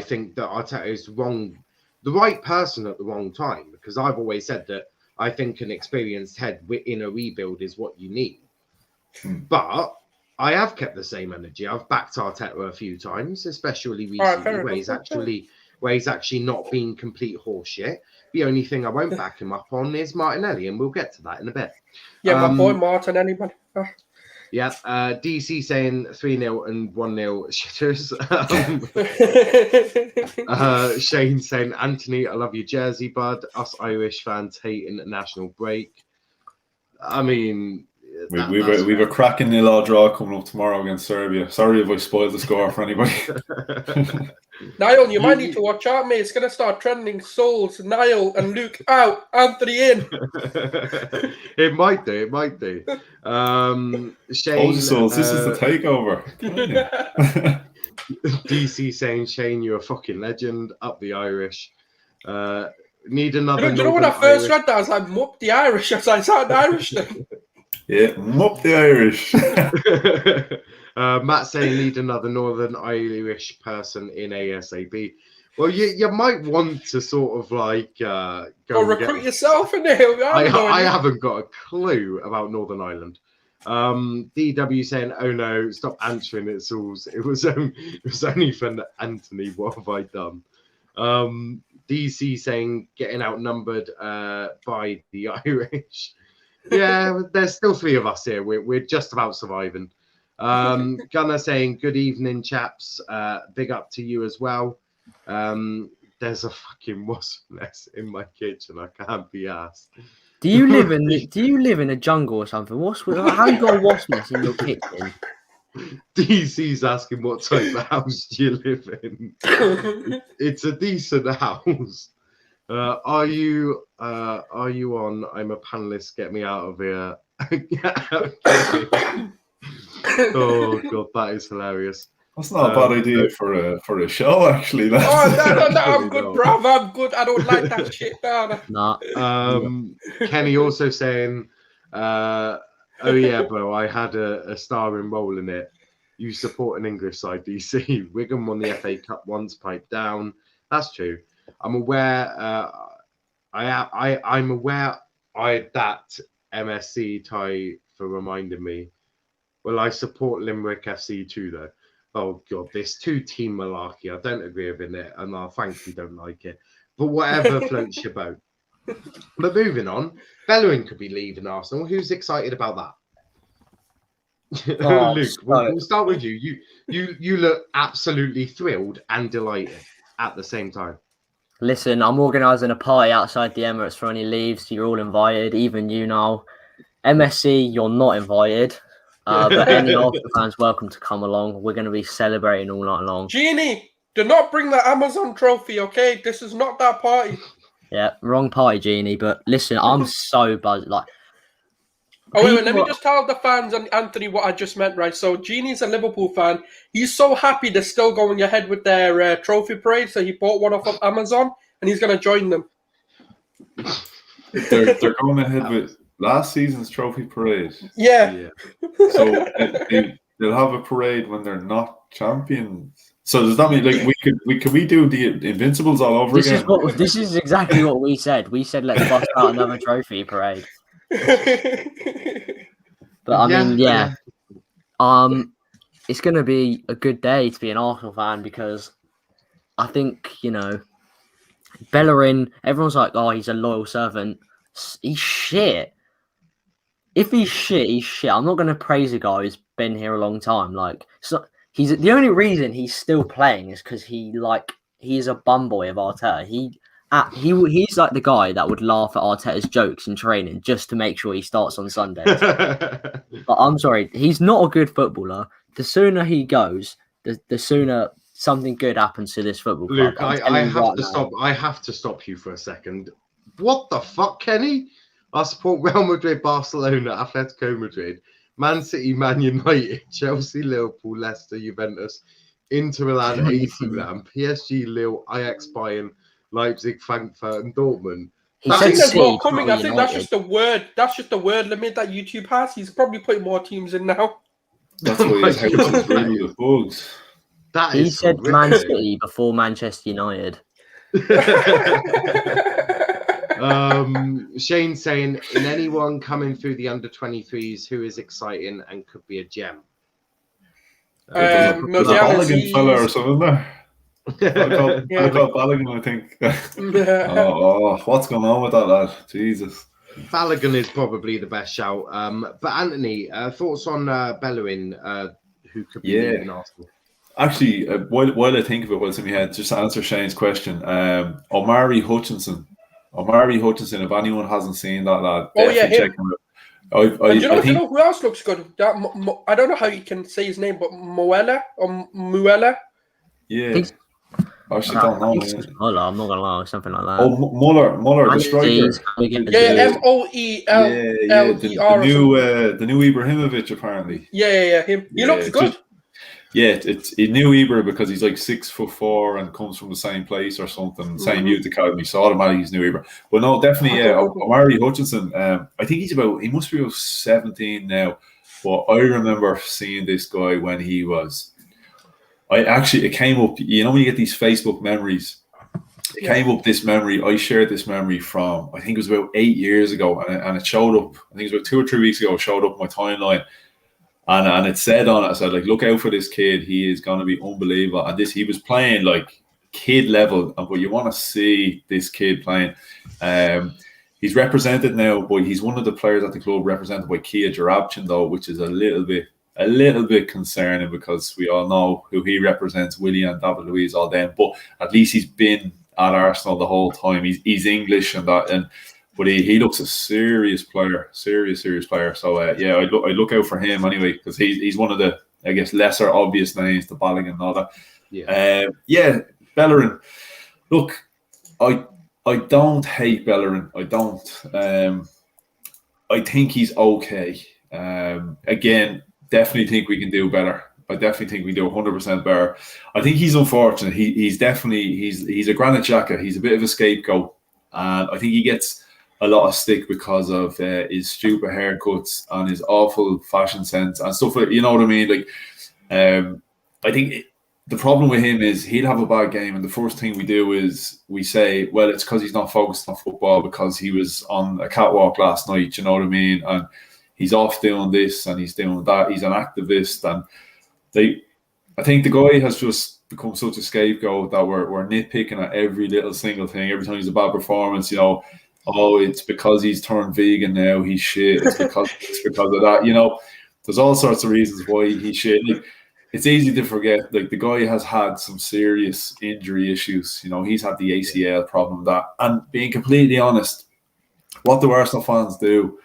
think that Arteta is the right person at the wrong time, because I've always said that I think an experienced head in a rebuild is what you need. But I have kept the same energy. I've backed Arteta a few times, especially recently, where he's actually not been complete horseshit. The only thing I won't back him up on is Martinelli, and we'll get to that in a bit. Yeah, my boy Martinelli, man. Yeah, DC saying 3-0 and 1-0 shitters. Shane saying, Anthony, I love your jersey, bud. Us Irish fans hating a national break. I mean, we've a cracking 0-0 draw coming up tomorrow against Serbia. Sorry if I spoiled the score for anybody. Niall, you might need to watch out, mate. It's going to start trending. Sulz, Niall, and Luke out. Anthony in. It might do. Shane, Sulz, this is the takeover. DC saying, Shane, you're a fucking legend. Up the Irish. Need another. Do you know when I first read that? I was like, "Mup the Irish." I was like, "Is that an Irish thing?" Yeah, mup the Irish. Matt saying need another Northern Irish person in ASAP. Well, you might want to sort of like go recruit yourself in there. I haven't got a clue about Northern Ireland. DW saying, "Oh no, stop answering it, Sulz. It was only for Anthony. What have I done?" DC saying getting outnumbered by the Irish. Yeah, there's still 3 of us here. We're just about surviving. Gunnar saying, good evening, chaps. Big up to you as well. There's a fucking wasp nest in my kitchen. I can't be asked. Do you live in a jungle or something? How you got a wasp nest in your kitchen? DC's asking what type of house do you live in? It's a decent house. Are you on? I'm a panelist. Get me out of here. Oh god, that is hilarious. That's not a bad idea for a show, actually. No, I'm good, bruv. I'm good. I don't like that shit. Nah. Kenny also saying, oh yeah, bro, I had a starring role in it. You support an English side, DC. Wigan won the FA Cup once, pipe down. That's true. I'm aware. I'm aware. That MSC tie for reminding me. Well, I support Limerick FC too, though. Oh god, this 2-team malarkey. I don't agree with it, and I frankly don't like it. But whatever floats your boat. But moving on, Bellerin could be leaving Arsenal. Who's excited about that? Luke, we'll start with you. You look absolutely thrilled and delighted at the same time. Listen, I'm organising a party outside the Emirates for any leaves. You're all invited, even you now. MSC, you're not invited. But any Arsenal fans welcome to come along. We're going to be celebrating all night long. Genie, do not bring the Amazon trophy, okay? This is not that party. Yeah, wrong party, Genie. But listen, I'm so buzzed. Like, wait, let me just tell the fans and Anthony what I just meant, right? So Genie's a Liverpool fan. He's so happy they're still going ahead with their trophy parade. So he bought one off of Amazon and he's going to join them. they're going ahead with last season's trophy parade. Yeah. So they'll have a parade when they're not champions. So does that mean like we do the Invincibles all over again? This is exactly what we said. We said let's bust out another trophy parade. But I mean, it's going to be a good day to be an Arsenal fan because I think, Bellerin, everyone's like, oh, he's a loyal servant. He's shit. If he's shit, he's shit. I'm not going to praise a guy who's been here a long time. Like, so he's the only reason he's still playing is because he's a bum boy of Arteta. He's like the guy that would laugh at Arteta's jokes in training just to make sure he starts on Sunday. But I'm sorry, he's not a good footballer. The sooner he goes, the sooner something good happens to this football club. Luke, I have to stop you for a second. What the fuck, Kenny? I support Real Madrid, Barcelona, Atletico Madrid, Man City, Man United, Chelsea, Liverpool, Leicester, Juventus, Inter Milan, AC Milan, PSG, Lille, Ajax, Bayern, Leipzig, Frankfurt, and Dortmund. I think there's more coming. I think that's just the word. That's just the word limit that YouTube has. He's probably putting more teams in now. That's why his house is really the bugs. He said Man City before Manchester United. Shane saying, in anyone coming through the under-23s who is exciting and could be a gem? There's a Bellerin fella or something there. I got Bellerin, I think. What's going on with that lad? Jesus. Bellerin is probably the best shout. But Anthony, thoughts on Bellerin, who could be in Arsenal? Actually, while I think of it, what's in my head, just to answer Shane's question, Omari Hutchinson, if anyone hasn't seen that lad, check him out. Do you know who else looks good? I don't know how you can say his name, but Muella. Yeah. I actually don't know. Muller, I'm not gonna lie, something like that. Oh, Muller, the striker. Moeller. The new Ibrahimovic, apparently. Yeah, him. He looks good. It's a new Ibra because he's like 6'4" and comes from the same place or something, same youth academy. So automatically he's new Ibra. But no, definitely, Omari Hutchinson. I think he must be about 17 now. But I remember seeing this guy when he was. It came up. When you get these Facebook memories, it came up. This memory, I shared this memory from I think it was about 8 years ago, and it showed up. I think it was about 2 or 3 weeks ago. It showed up on my timeline. And it said on it, I said, like, look out for this kid. He is going to be unbelievable. And he was playing like kid level. But you want to see this kid playing. He's represented now, but he's one of the players at the club represented by Kia Jarabchin, though, which is a little bit concerning because we all know who he represents, Willian, David Luiz, all them. But at least he's been at Arsenal the whole time. He's English and that. But he looks a serious player, serious player. So, I look out for him anyway because he's one of the, I guess, lesser obvious names, the Bellerin and all that. Bellerin. Look, I don't hate Bellerin. I don't. I think he's okay. Again, definitely think we can do better. I definitely think we do 100% better. I think he's unfortunate. He's a Granit Xhaka. He's a bit of a scapegoat. And I think he gets a lot of stick because of his stupid haircuts and his awful fashion sense and stuff like, you know what I mean? Like, I think the problem with him is he'll have a bad game, and the first thing we do is we say, well, it's because he's not focused on football because he was on a catwalk last night, you know what I mean? And he's off doing this and he's doing that. He's an activist, and I think the guy has just become such a scapegoat that we're nitpicking at every little single thing. Every time he's a bad performance, oh, it's because he's turned vegan now, he's shit. It's because of that. There's all sorts of reasons why he's shit. Like, it's easy to forget, like, the guy has had some serious injury issues. He's had the ACL problem, that. And being completely honest, what do Arsenal fans do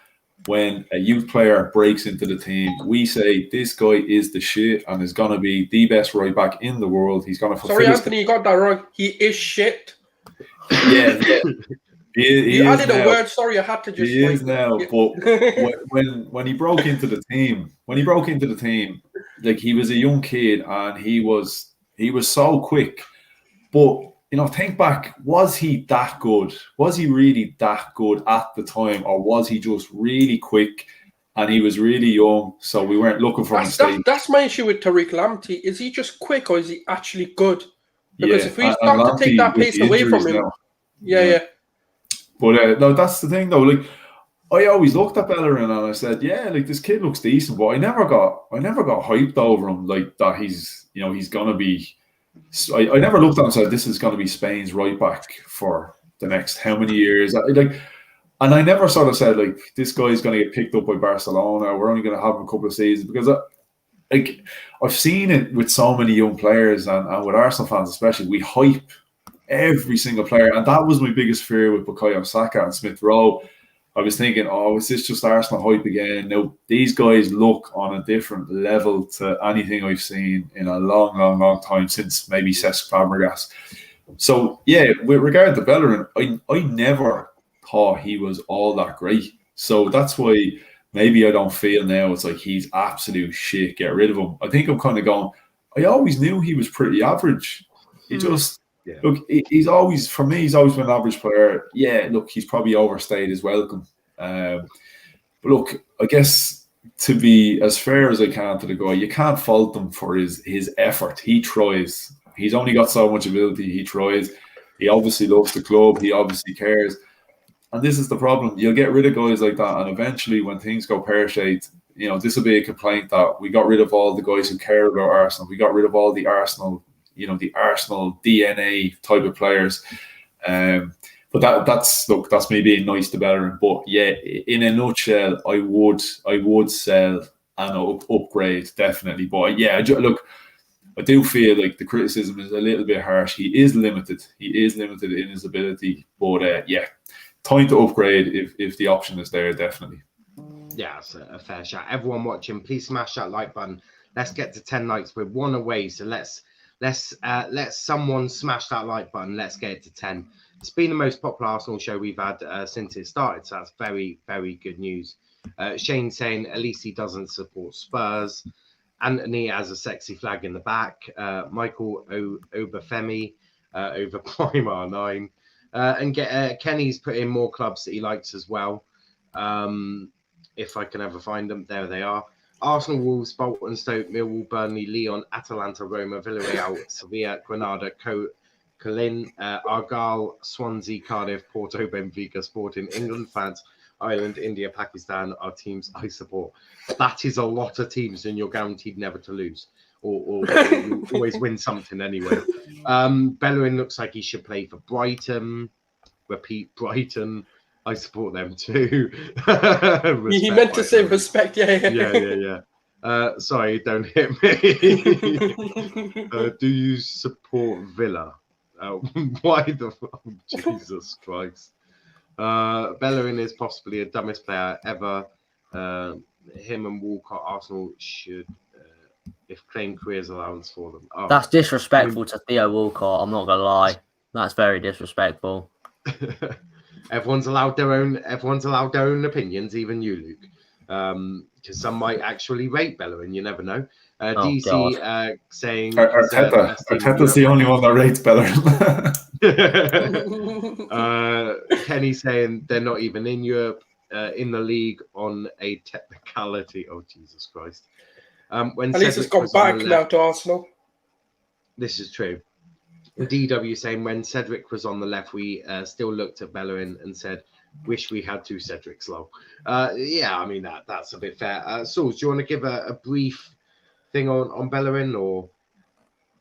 when a youth player breaks into the team? We say, this guy is the shit and is going to be the best right back in the world. He's going to fulfill. Sorry, Anthony, you got that wrong. He is shit. Yeah. He added a word. Sorry, I had to just. He is now, but when he broke into the team, like, he was a young kid and he was so quick, but think back, was he that good? Was he really that good at the time? Or was he just really quick and he was really young, so we weren't looking for mistakes? That's my issue with Tariq Lamptey. Is he just quick or is he actually good? Because if we start to take that pace away from him... Yeah. But no, that's the thing, though. Like, I always looked at Bellerin and I said, yeah, like, this kid looks decent, but I never got hyped over him, like, that he's going to be... I never looked at him and said, this is going to be Spain's right back for the next how many years. And I never sort of said, like, this guy's going to get picked up by Barcelona. We're only going to have him a couple of seasons. Because I've seen it with so many young players and with Arsenal fans especially. We hype every single player. And that was my biggest fear with Bukayo Saka and Smith Rowe. I was thinking, is this just Arsenal hype again? No, these guys look on a different level to anything I've seen in a long, long, long time since maybe Cesc Fabregas. So, yeah, with regard to Bellerin, I never thought he was all that great. So that's why maybe I don't feel now it's like he's absolute shit, get rid of him. I think I'm kind of going, I always knew he was pretty average. He just... Yeah. Look, he's always been an average player. Yeah, look, he's probably overstayed his welcome. But look, I guess to be as fair as I can to the guy, you can't fault him for his effort. He tries. He's only got so much ability. He tries. He obviously loves the club. He obviously cares. And this is the problem. You'll get rid of guys like that, and eventually when things go pear-shaped, this will be a complaint that we got rid of all the guys who care about Arsenal. We got rid of all the Arsenal DNA type of players. But that's me being nice to Bellerin. But yeah, in a nutshell, I would sell and upgrade definitely. But yeah, look, I do feel like the criticism is a little bit harsh. He is limited. In his ability. But yeah, time to upgrade if the option is there, definitely. Yeah, it's a fair shout. Everyone watching, please smash that like button. Let's get to 10 likes. We're one away, so let's someone smash that like button. Let's get it to 10. It's been the most popular Arsenal show we've had since it started, so that's very, very good news. Shane saying at least he doesn't support Spurs. Anthony has a sexy flag in the back. Michael Obafemi over Primar 9. And Kenny's put in more clubs that he likes as well. If I can ever find them, there they are. Arsenal, Wolves, Bolton, Stoke, Millwall, Burnley, Lyon, Atalanta, Roma, Villarreal, Sevilla, Granada, Colin, Argyle, Swansea, Cardiff, Porto, Benfica, Sporting, England, France, Ireland, India, Pakistan are teams I support. That is a lot of teams, and you're guaranteed never to lose, or you always win something anyway. Bellerin looks like he should play for Brighton. Repeat, Brighton. I support them too. He meant to say respect, yeah. Sorry, don't hit me. Do you support Villa? Why the fuck? Jesus Christ. Bellerin is possibly the dumbest player ever. Him and Walcott, Arsenal should, if claim careers allowance for them. Oh. That's disrespectful to Theo Walcott. I'm not gonna lie. That's very disrespectful. Everyone's allowed their own opinions, even you, Luke. Because some might actually rate Bellerin. You never know. DC saying Arteta's the only one that rates Bellerin. Kenny saying they're not even in Europe, in the league on a technicality. Oh, Jesus Christ. When at least it's gone back now to Arsenal. This is true. DW saying when Cedric was on the left, we still looked at Bellerin and said, wish we had two Cedrics, lol. Yeah, I mean, that's a bit fair. Sulz, do you want to give a brief thing on Bellerin, or?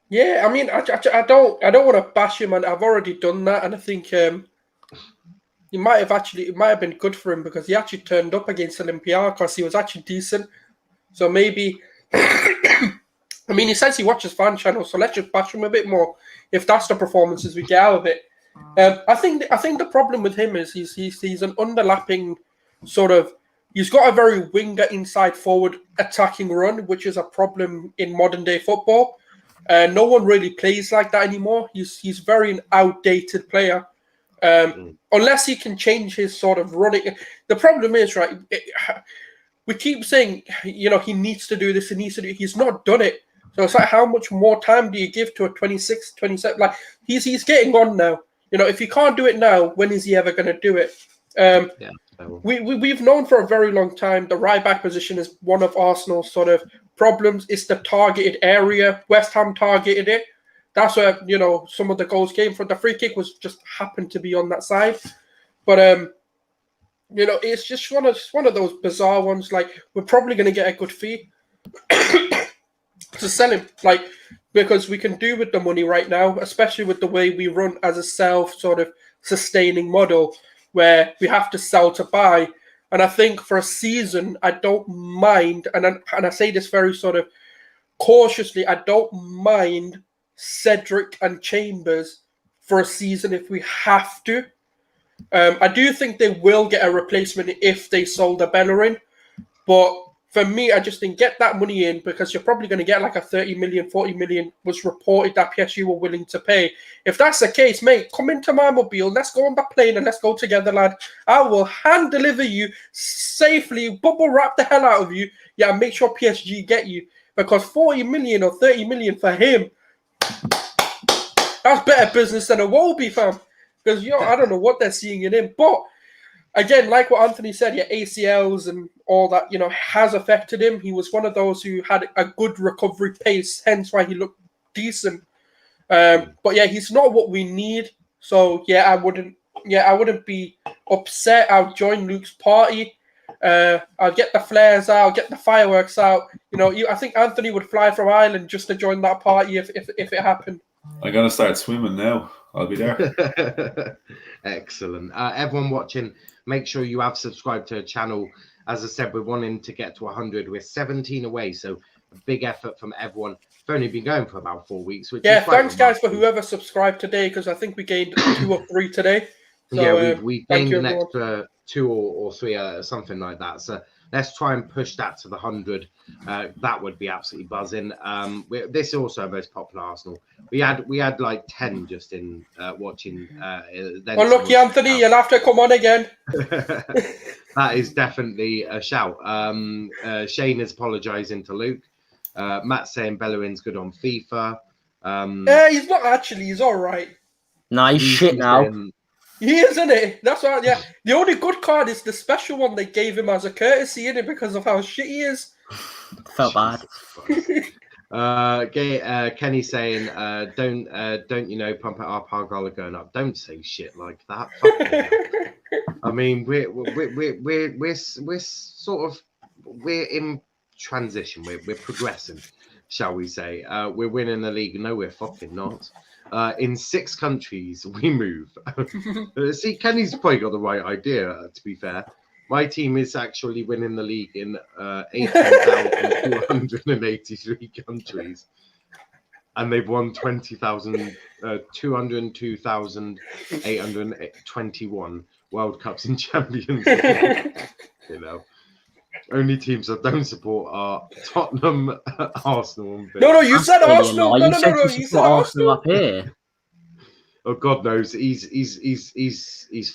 Yeah, I mean, I don't want to bash him, and I've already done that, and I think it might have been good for him because he actually turned up against Olympiacos. He was actually decent, so maybe. I mean, he says he watches fan channels, so let's just bash him a bit more if that's the performances we get out of it. I think the problem with him is he's an underlapping sort of. He's got a very winger inside forward attacking run, which is a problem in modern day football. No one really plays like that anymore. He's very an outdated player, unless he can change his sort of running. The problem is, right? We keep saying, he needs to do this. He needs to do. He's not done it. So it's like, how much more time do you give to a 26, 27? Like, he's getting on now. You know, if he can't do it now, when is he ever going to do it? We've known for a very long time the right back position is one of Arsenal's sort of problems. It's the targeted area. West Ham targeted it. That's where, you know, some of the goals came from. The free kick was just happened to be on that side. But, you know, it's just one of those bizarre ones. Like, we're probably going to get a good fee to sell him. Like, because we can do with the money right now, especially with the way we run as a self sort of sustaining model where we have to sell to buy. And I think for a season, I don't mind, and I say this very sort of cautiously, I don't mind Cedric and Chambers for a season if we have to. I do think they will get a replacement if they sold a Bellerin, but for me, I just think get that money in because you're probably going to get like a 30 million, 40 million was reported that PSG were willing to pay. If that's the case, mate, come into my mobile. Let's go on the plane and let's go together, lad. I will hand deliver you safely, bubble wrap the hell out of you. Yeah, make sure PSG get you because 40 million or 30 million for him, that's better business than a Wolby, fam. Because, I don't know what they're seeing in him. But, again, like what Anthony said, ACLs and all that, has affected him. He was one of those who had a good recovery pace, hence why he looked decent. But, he's not what we need. So, I wouldn't be upset. I'll join Luke's party. I'll get the flares out, get the fireworks out. I think Anthony would fly from Ireland just to join that party if it happened. I'm going to start swimming now. I'll be there. Excellent. Everyone watching, make sure you have subscribed to the channel. As I said, we're wanting to get to 100. We're 17 away, so a big effort from everyone. We've only been going for about 4 weeks. Which is thanks, guys, for whoever subscribed today, because I think we gained 2 or 3 today. So, we gained an extra 2 or 3, something like that. So let's try and push that to the 100. That would be absolutely buzzing. This is also our most popular Arsenal. We had like 10 just in watching. Lucky Anthony, you'll have to come on again. That is definitely a shout. Shane is apologising to Luke. Matt saying Bellerin's good on FIFA. He's not actually. He's all right. Nah, he's shit now. He is, isn't it? That's right. Yeah. The only good card is the special one they gave him as a courtesy, innit, because of how shit he is. Felt bad. Kenny saying, don't pump it up, our goal are going up. Don't say shit like that. I mean, we're sort of in transition. We're progressing, shall we say? We're winning the league. No, we're fucking not. In 6 countries, we move. See, Kenny's probably got the right idea, to be fair. My team is actually winning the league in 18,283 countries. And they've won 202,821 World Cups and Champions League. Only teams I don't support are Tottenham, Arsenal, and No, you said Arsenal. No, you said Arsenal up here. Oh, God knows he's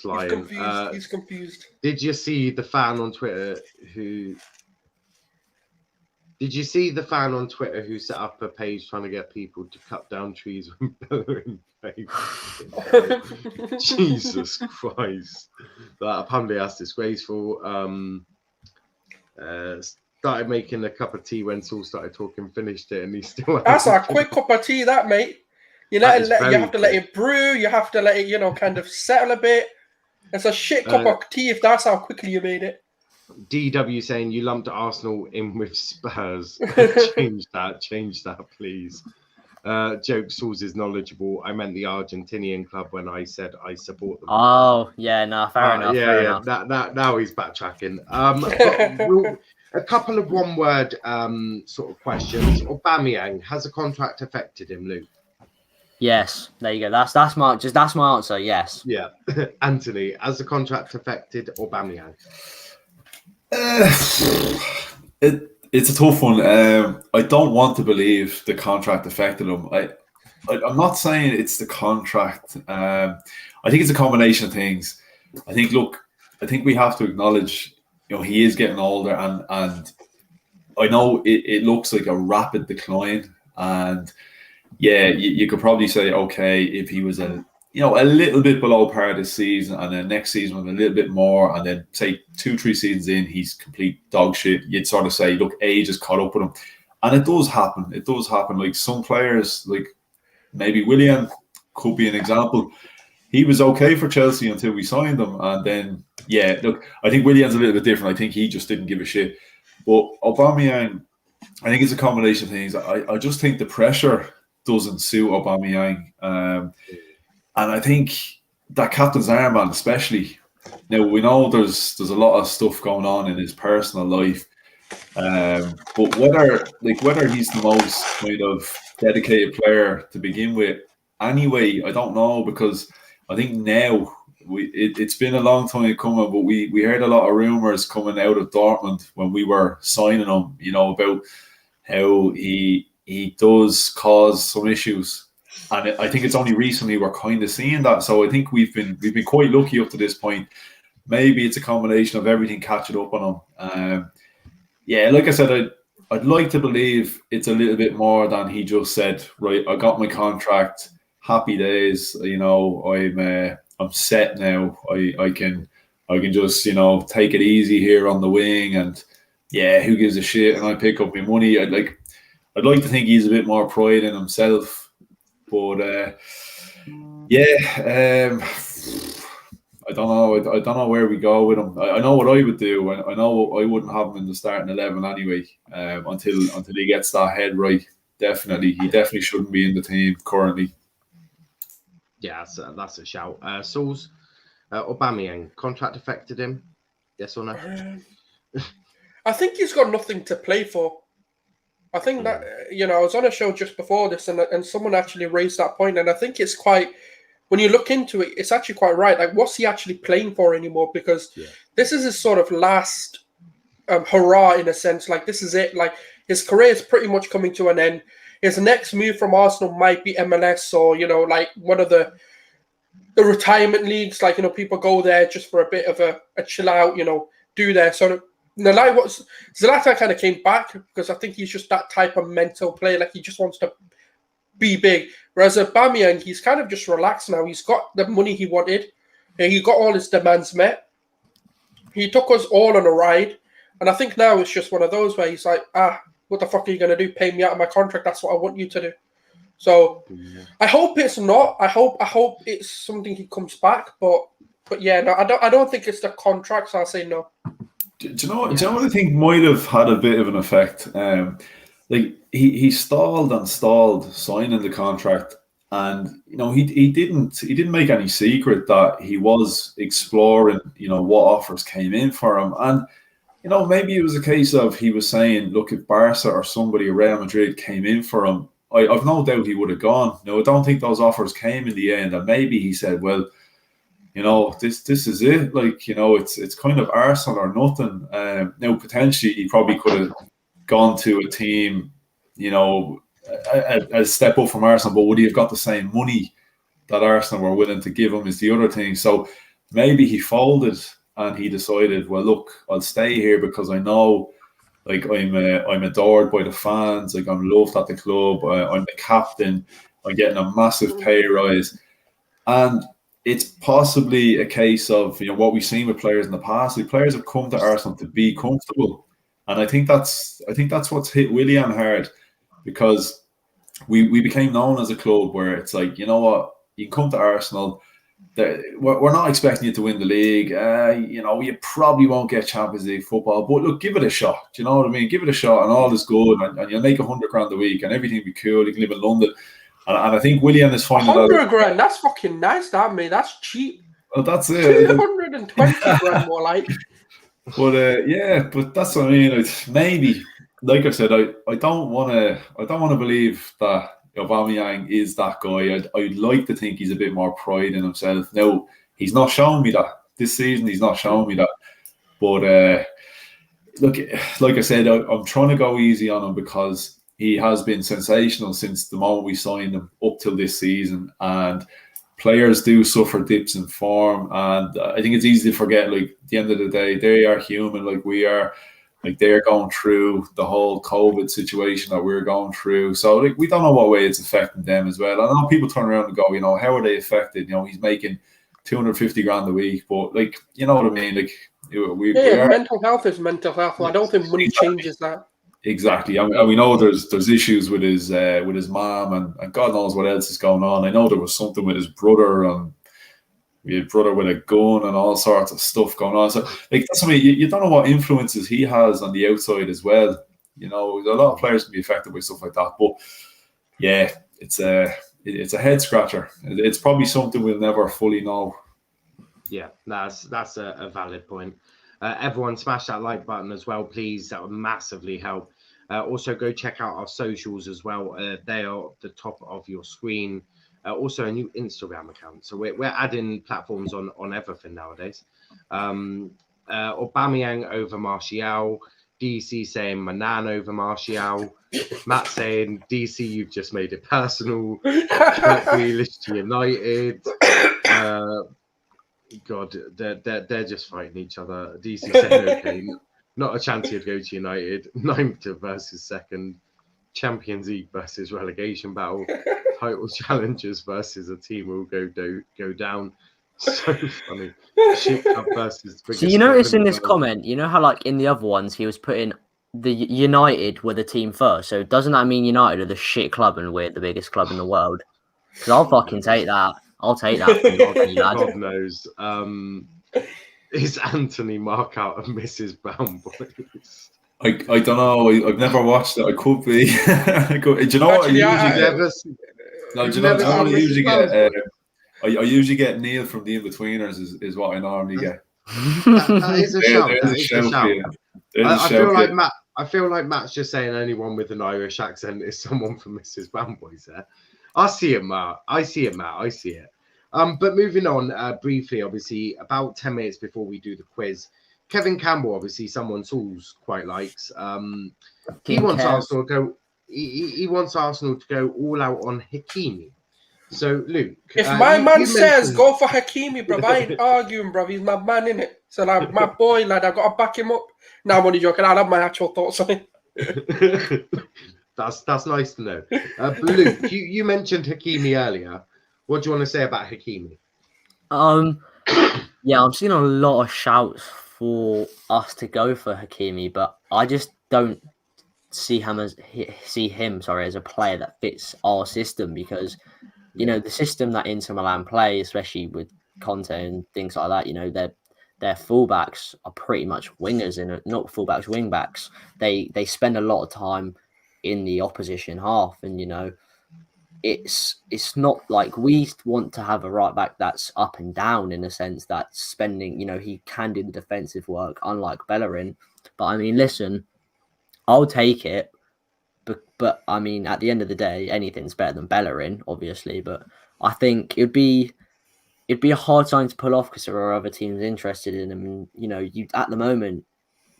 flying. He's confused. Did you see the fan on Twitter who? Did you see the fan on Twitter who set up a page trying to get people to cut down trees when Bellerin played? Jesus Christ! That apparently that's disgraceful. Started making a cup of tea when Sulz started talking, finished it, and he still. That's a quick cup of tea, that, mate. You have to let it brew. You have to let it, kind of settle a bit. It's a shit cup of tea if that's how quickly you made it. DW saying you lumped Arsenal in with Spurs. Change that, please. Joke, Sulz is knowledgeable. I meant the Argentinian club when I said I support them. Oh, yeah, no, fair enough. Fair enough. That now he's backtracking. A couple of one-word sort of questions. Aubameyang, has a contract affected him, Luke? Yes, there you go. That's my answer. Yes. Yeah, Anthony, has the contract affected Aubameyang? It's a tough one. I don't want to believe the contract affected him. I'm not saying it's the contract. I think it's a combination of things. I think we have to acknowledge, he is getting older, and I know it looks like a rapid decline And yeah, you could probably say, okay, if he was a little bit below par this season, and then next season with a little bit more, and then say 2-3 seasons in, he's complete dog shit. You'd sort of say, look, age has caught up with him, and it does happen. It does happen. Like some players, like maybe Willian could be an example. He was okay for Chelsea until we signed him, and then yeah, look, I think Willian's a little bit different. I think he just didn't give a shit. But Aubameyang, I think it's a combination of things. I just think the pressure doesn't suit Aubameyang. And I think that captain's armband, especially now, we know there's a lot of stuff going on in his personal life, but whether he's the most kind of dedicated player to begin with, anyway, I don't know, because I think now it's been a long time coming, but we heard a lot of rumors coming out of Dortmund when we were signing him, about how he does cause some issues. And I think it's only recently we're kind of seeing that. So I think we've been quite lucky up to this point. Maybe it's a combination of everything catching up on him. Yeah, like I said, I'd like to believe it's a little bit more than he just said, right, I got my contract, happy days, I'm set now. I can just, take it easy here on the wing, and yeah, who gives a shit, and I pick up my money. I'd like to think he's a bit more pride in himself. But I don't know. I don't know where we go with him. I know what I would do. I know I wouldn't have him in the starting 11 anyway. Until he gets that head right. Definitely, he definitely shouldn't be in the team currently. Yeah, that's a shout. Sulz, Aubameyang, contract affected him? Yes or no? I think he's got nothing to play for. I think that, I was on a show just before this, and someone actually raised that point, and I think it's quite, when you look into it, it's actually quite right. Like, what's he actually playing for anymore? Because this is his sort of last hurrah, in a sense. Like, this is it. Like, his career is pretty much coming to an end. His next move from Arsenal might be MLS or, like one of the retirement leagues. Like, people go there just for a bit of a chill out, do their sort of. Like what Zlatan kind of came back because I think he's just that type of mental player. Like, he just wants to be big. Whereas Aubameyang, he's kind of just relaxed now. He's got the money he wanted. He got all his demands met. He took us all on a ride. And I think now it's just one of those where he's like, what the fuck are you going to do? Pay me out of my contract. That's what I want you to do. So I hope it's not. I hope it's something he comes back. But yeah, no, I don't think it's the contract. So I'll say no. Do you know what I think might have had a bit of an effect? Like he stalled signing the contract, and he didn't make any secret that he was exploring what offers came in for him, and maybe it was a case of he was saying, look, if Barca or somebody, Real Madrid, came in for him, I've no doubt he would have gone. I don't think those offers came in the end, and maybe he said, well, this is it. Like, it's kind of Arsenal or nothing. Now, potentially, he probably could have gone to a team, a step up from Arsenal, but would he have got the same money that Arsenal were willing to give him is the other thing. So maybe he folded and he decided, well, look, I'll stay here because I know, like, I'm adored by the fans. Like, I'm loved at the club. I'm the captain. I'm getting a massive pay rise. And it's possibly a case of what we've seen with players in the past. Like, players have come to Arsenal to be comfortable, and I think that's what's hit Willian hard, because we became known as a club where it's like, you know what, you can come to Arsenal. We're not expecting you to win the league. You probably won't get Champions League football, but look, give it a shot. Do you know what I mean? Give it a shot, and all is good, and you'll make $100,000 a week, and everything will be cool. You can live in London. And I think Willian is finding $100,000. That's fucking nice, that, mate. That's cheap. Well, that's it. 220 grand more like. But but that's what I mean. Maybe, like I said, I don't want to believe that Aubameyang is that guy. I'd like to think he's a bit more pride in himself. Now, he's not showing me that this season. He's not showing me that. But look, like I said, I'm trying to go easy on him because he has been sensational since the moment we signed him up till this season, and players do suffer dips in form, and I think it's easy to forget, like, at the end of the day, they are human like we are. like they're going through the whole COVID situation that we're going through. So like we don't know what way it's affecting them as well. I know people turn around and go, you know, how are they affected? You know, he's making 250 grand a week, but like, you know what I mean? Like mental health is mental health. I don't think money changes that. Exactly. And we know there's issues with his mom and God knows what else is going on. I know there was something with his brother and we had brother with a gun and all sorts of stuff going on. So like that's something you don't know what influences he has on the outside as well. You know, a lot of players can be affected by stuff like that. But yeah, it's a head scratcher. It's probably something we'll never fully know. Yeah, that's a valid point. Everyone smash that like button as well, please. That would massively help. Also, go check out our socials as well. They are at the top of your screen. Also, a new Instagram account. So we're adding platforms on everything nowadays. Aubameyang over Martial. DC saying Manan over Martial. Matt saying DC, you've just made it personal. Grealish to United. God, they're just fighting each other. DC saying okay, not a chance he'd go to United. 9th versus 2nd. Champions League versus relegation battle. Title challengers versus a team will go down. So funny. Shit Cup versus. So you notice in this comment, you know how like in the other ones he was putting the United were the team first. So doesn't that mean United are the shit club and we're the biggest club in the world? Because I'll fucking take that. I'll take that. God knows. Is Anthony mark out of Mrs. Brown Boys? I don't know. I've never watched it. I could be. Do you know what? I usually get Neil from the In-Betweeners is what I normally get. That is a shout. I feel like Matt's just saying anyone with an Irish accent is someone from Mrs. Brown Boys there. I see it, Matt. I see it. But moving on briefly, obviously, about 10 minutes before we do the quiz, Kevin Campbell, obviously, someone Sulz quite likes. He wants Arsenal to go. He wants Arsenal to go all out on Hakini. So, Luke, if my man says go for Hakimi, bro, I ain't arguing, bro. He's my man, innit? So, like, my boy, lad, I've got to back him up. No, I'm only joking. I'll have my actual thoughts on it. That's nice to know. But Luke, you mentioned Hakimi earlier. What do you want to say about Hakimi? Yeah, I'm seeing a lot of shouts for us to go for Hakimi, but I just don't see him as a player that fits our system because, you know, the system that Inter Milan play, especially with Conte and things like that, you know, their fullbacks are pretty much wingers and not fullbacks, wingbacks. They spend a lot of time in the opposition half, and you know, it's not like we want to have a right back that's up and down in a sense that spending, you know, he can do the defensive work, unlike Bellerin. But I mean, listen, I'll take it. But I mean, at the end of the day, anything's better than Bellerin, obviously. But I think it'd be a hard sign to pull off because there are other teams interested in him. And, you know, you at the moment,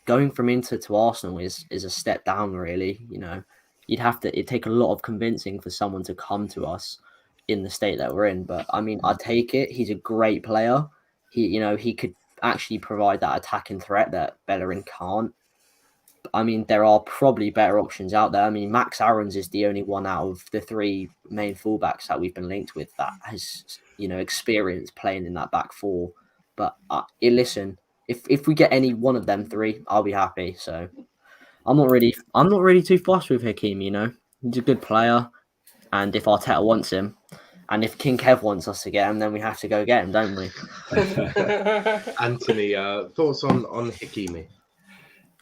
going from Inter to Arsenal is a step down, really. You know, it'd take a lot of convincing for someone to come to us in the state that we're in. But I mean, I'd take it. He's a great player. He could actually provide that attacking threat that Bellerin can't. I mean, there are probably better options out there. I mean, Max Aarons is the only one out of the three main fullbacks that we've been linked with that has, you know, experience playing in that back four. But listen, if we get any one of them three, I'll be happy. So I'm not really too fussed with Hakimi. You know, he's a good player, and if Arteta wants him, and if King Kev wants us to get him, then we have to go get him, don't we? Anthony, thoughts on Hakimi?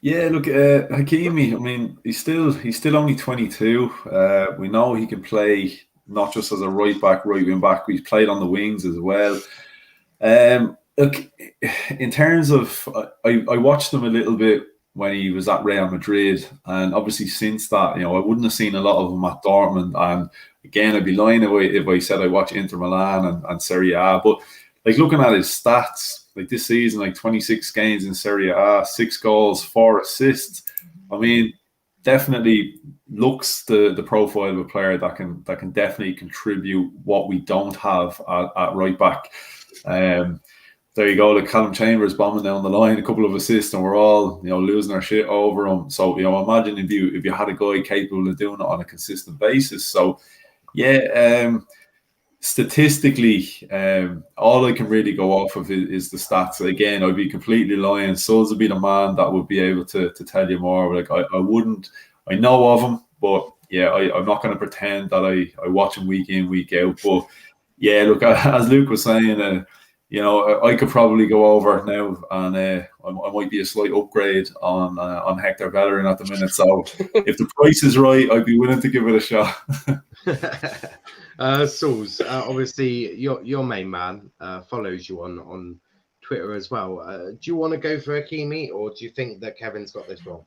Yeah, look, Hakimi. I mean, he's still only 22. We know he can play not just as a right back, right wing back. He's played on the wings as well. Look, in terms of, I watched him a little bit when he was at Real Madrid, and obviously since that, you know, I wouldn't have seen a lot of him at Dortmund. And again, I'd be lying if I said I watch Inter Milan and Serie A. But like looking at his stats. Like this season, like 26 games in Serie A, 6 goals, 4 assists. I mean, definitely looks the profile of a player that can definitely contribute what we don't have at right back. there you go. Like Callum Chambers bombing down the line, a couple of assists, and we're all losing our shit over him. So imagine if you had a guy capable of doing it on a consistent basis. So yeah, statistically, all I can really go off of is the stats. Again, I'd be completely lying. Sulz would be the man that would be able to tell you more. Like I wouldn't. I know of him, but yeah, I'm not going to pretend that I watch him week in, week out. But yeah, look, as Luke was saying, I could probably go over now, and I might be a slight upgrade on Hector Bellerin at the minute. So if the price is right, I'd be willing to give it a shot. Sulz, obviously your main man follows you on Twitter as well. Do you want to go for Hakimi, or do you think that Kevin's got this wrong?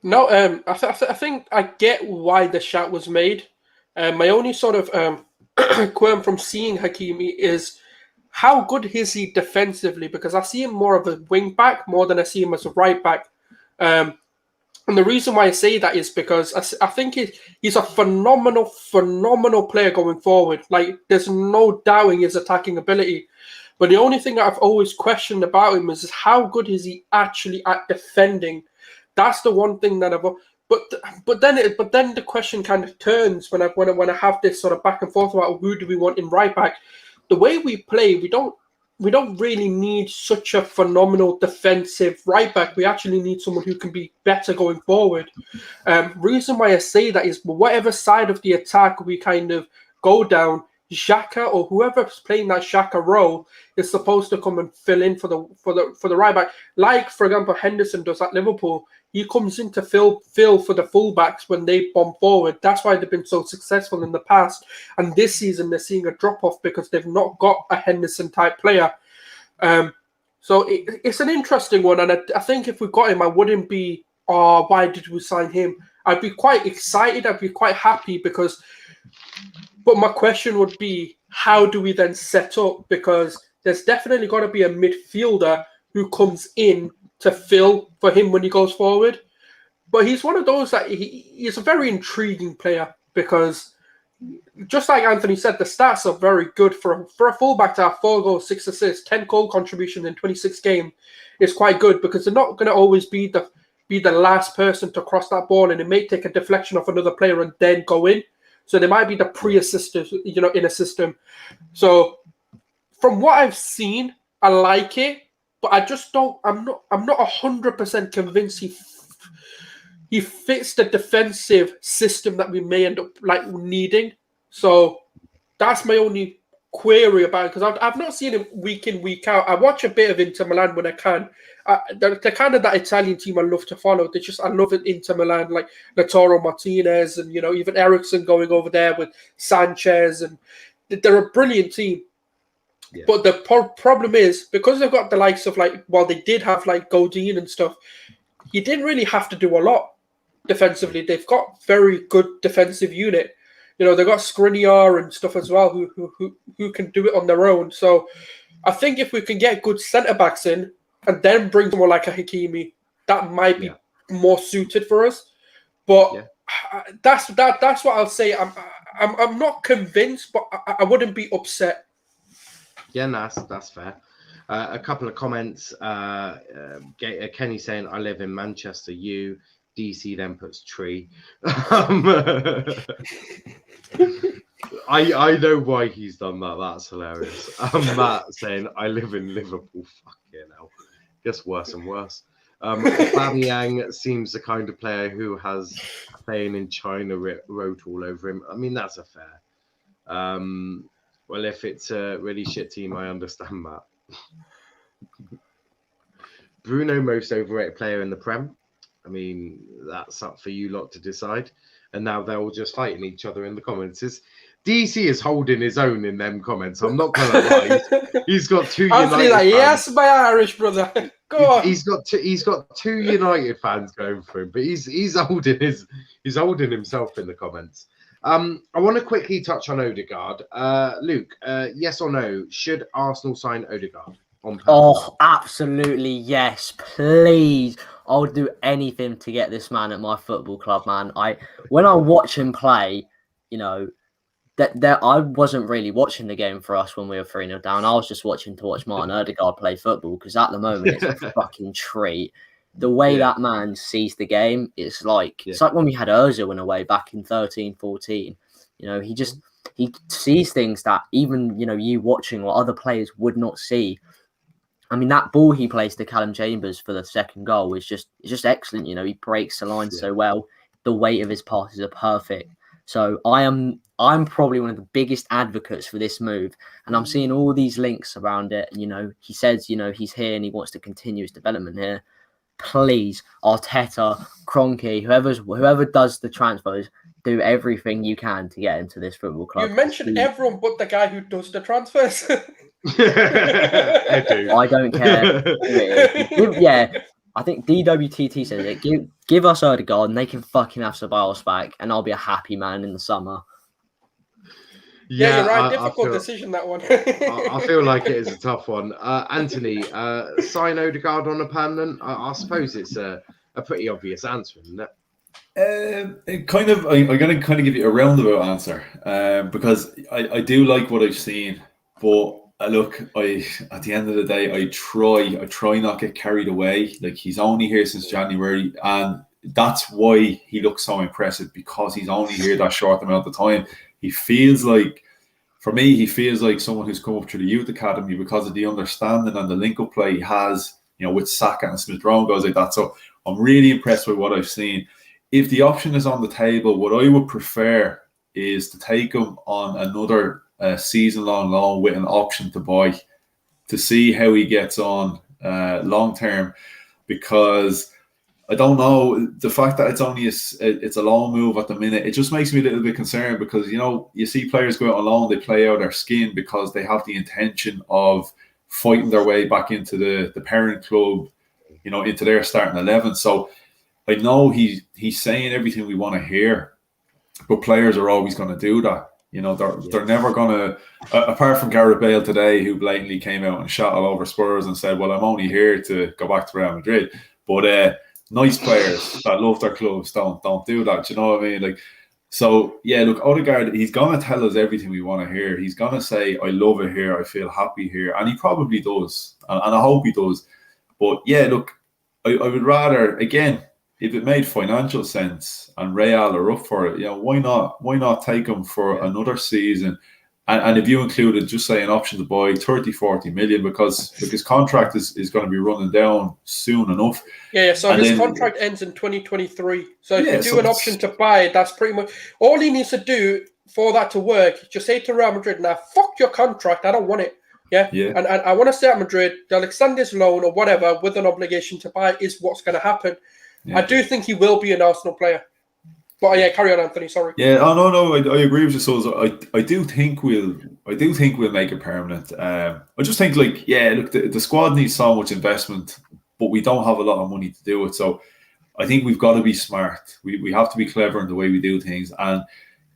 No, I think I get why the shout was made. My only sort of qualm from seeing Hakimi is how good is he defensively, because I see him more of a wing back more than I see him as a right back. And the reason why I say that is because I think he's a phenomenal player going forward. Like, there's no doubting his attacking ability. But the only thing that I've always questioned about him is how good is he actually at defending. That's the one thing that but then the question kind of turns when I have this sort of back and forth about who do we want in right back. The way we play, we don't really need such a phenomenal defensive right back. We actually need someone who can be better going forward. Reason why I say that is whatever side of the attack we kind of go down, Xhaka or whoever's playing that Xhaka role is supposed to come and fill in for the right back. Like, for example, Henderson does at Liverpool. He comes in to fill for the fullbacks when they bomb forward. That's why they've been so successful in the past. And this season, they're seeing a drop-off because they've not got a Henderson-type player. So it's an interesting one. And I think if we got him, I wouldn't be, why did we sign him? I'd be quite excited. I'd be quite happy because... But my question would be, how do we then set up? Because there's definitely got to be a midfielder who comes in to fill for him when he goes forward. But he's one of those that he's a very intriguing player because, just like Anthony said, the stats are very good for a fullback to have 4 goals, 6 assists, 10 goal contribution in 26 games is quite good because they're not going to always be the last person to cross that ball, and it may take a deflection off another player and then go in. So they might be the pre-assisters, in a system. So from what I've seen, I like it, but I just don't. I'm not 100% convinced he fits the defensive system that we may end up needing. So that's my only query about it, because I've not seen him week in, week out. I watch a bit of Inter Milan when I can. They're kind of that Italian team I love to follow. I love it, Inter Milan, like Lautaro Martinez and, even Eriksen going over there with Sanchez. And they're a brilliant team. Yeah. But the problem is, because they've got the likes of they did have Godin and stuff, you didn't really have to do a lot defensively. They've got very good defensive unit. They've got Skriniar and stuff as well who can do it on their own. So I think if we can get good centre-backs in and then bring someone like a Hakimi, that might be more suited for us. But that's what I'll say. I'm not convinced, but I wouldn't be upset. Yeah, that's fair. A couple of comments. Kenny saying, I live in Manchester, DC then puts tree. I know why he's done that. That's hilarious. Matt saying, I live in Liverpool. Fucking hell. Gets worse and worse. Aubameyang seems the kind of player who has playing in China wrote all over him. I mean, that's a fair. Well, if it's a really shit team, I understand that. Bruno, most overrated player in the Prem. I mean, that's up for you lot to decide. And now they're all just fighting each other in the comments. DC is holding his own in them comments. I'm not going to lie. He's got 2 United fans. Yes, my Irish brother. Go on. He's got 2 United fans going for him, but he's holding himself in the comments. I want to quickly touch on Odegaard. Luke, yes or no? Should Arsenal sign Odegaard on purpose? Oh, absolutely yes, please. I'll do anything to get this man at my football club, man. When I watch him play, that I wasn't really watching the game for us when we were 3-0 down. I was just watching to watch Martin Odegaard play football because at the moment it's a fucking treat. The way that man sees the game, it's like when we had Ozil in a way back in 13-14. You know, he sees things that even, you know, you watching or other players would not see. I mean, that ball he plays to Callum Chambers for the second goal is just excellent. You know, he breaks the line so well. The weight of his passes are perfect. So I'm probably one of the biggest advocates for this move. And I'm seeing all these links around it. You know, he says, you know, he's here and he wants to continue his development here. Please, Arteta, Kroenke, whoever does the transfers, do everything you can to get into this football club. You mentioned everyone but the guy who does the transfers. I don't care. I think DWTT says it. Give us Odegaard and they can fucking have Ceballos back, and I'll be a happy man in the summer. Yeah, you're right. Difficult decision, that one. I feel like it is a tough one. Anthony, sign Odegaard on a permanent? I suppose it's a pretty obvious answer, isn't it? I'm going to kind of give you a roundabout answer because I do like what I've seen, but look, at the end of the day, I try not get carried away. Like, he's only here since January, and that's why he looks so impressive, because he's only here that short amount of time. He feels like, for me, he feels like someone who's come up through the youth academy because of the understanding and the link-up play he has, you know, with Saka and Smith Rowe, goes like that. So I'm really impressed with what I've seen. If the option is on the table, what I would prefer is to take him on another season-long loan with an option to buy, to see how he gets on long-term, because I don't know, the fact that it's only it's a loan move at the minute, it just makes me a little bit concerned, because, you know, you see players go out on loan, they play out their skin because they have the intention of fighting their way back into the parent club, you know, into their starting 11. So I know he's saying everything we want to hear, but players are always going to do that. You know, they're never going to, apart from Gareth Bale today, who blatantly came out and shot all over Spurs and said, well, I'm only here to go back to Real Madrid. But nice players that love their clubs don't do that. You know what I mean? Like, so yeah, look, Odegaard, he's gonna tell us everything we want to hear. He's gonna say, I love it here, I feel happy here, and he probably does, and I hope he does. But yeah, look, I would rather, again, if it made financial sense and Real are up for it, you know, why not take him for another season? And if you included, just say, an option to buy 30-40 million, because his contract is going to be running down soon enough. Yeah, so his contract ends in 2023. So if you do an option to buy, that's pretty much all he needs to do for that to work. Just say to Real Madrid, now, fuck your contract, I don't want it. Yeah. And I want to stay at Madrid. They'll extend his loan or whatever with an obligation to buy is what's going to happen. Yeah. I do think he will be an Arsenal player. But yeah, carry on, Anthony. Sorry. Yeah, no, I agree with you. So I do think we'll make it permanent. I just think, like, yeah, look, the squad needs so much investment, but we don't have a lot of money to do it. So I think we've got to be smart. We have to be clever in the way we do things. And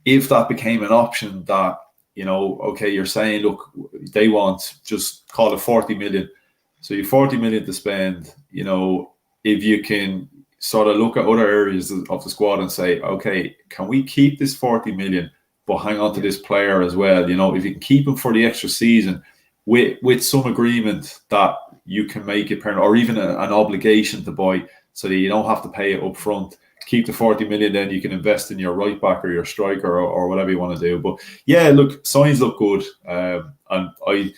if that became an option, that, you know, okay, you're saying, look, they want, just call it 40 million. So you 40 million to spend. You know, if you can sort of look at other areas of the squad and say, okay, can we keep this 40 million, but hang on to this player as well? You know, if you can keep him for the extra season with some agreement that you can make it permanent, or even an obligation to buy, so that you don't have to pay it up front. Keep the 40 million, then you can invest in your right back or your striker or whatever you want to do. But yeah, look, signs look good. And I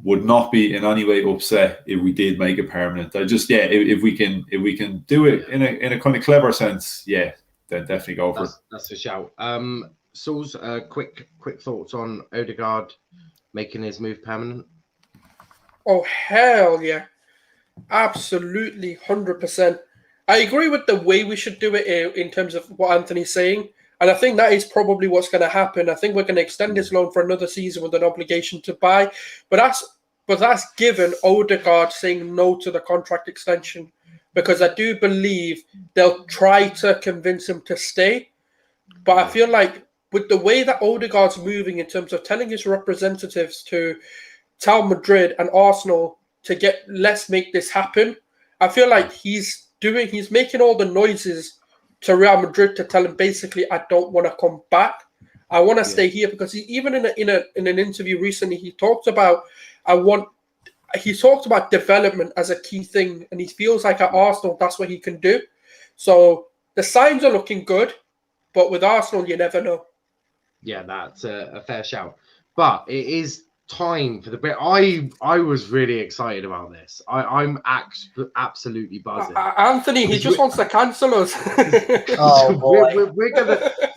would not be in any way upset if we did make it permanent. I just, yeah, if we can do it in a kind of clever sense, yeah, then definitely go for it. That's a shout. Sulz, quick thoughts on Odegaard making his move permanent? Oh, hell yeah. Absolutely, 100%. I agree with the way we should do it in terms of what Anthony's saying. And I think that is probably what's going to happen. I think we're going to extend this loan for another season with an obligation to buy. But that's given Odegaard saying no to the contract extension, because I do believe they'll try to convince him to stay. But I feel like with the way that Odegaard's moving in terms of telling his representatives to tell Madrid and Arsenal to let's make this happen, I feel like he's making all the noises to Real Madrid to tell him basically, I don't want to come back. I want to stay here because even in an interview recently, he talked about development as a key thing, and he feels like at Arsenal that's what he can do. So the signs are looking good, but with Arsenal, you never know. Yeah, that's a fair shout. But it is time for the bit. I was really excited about this. I'm absolutely buzzing. Anthony, he just wants to cancel us. Oh, boy.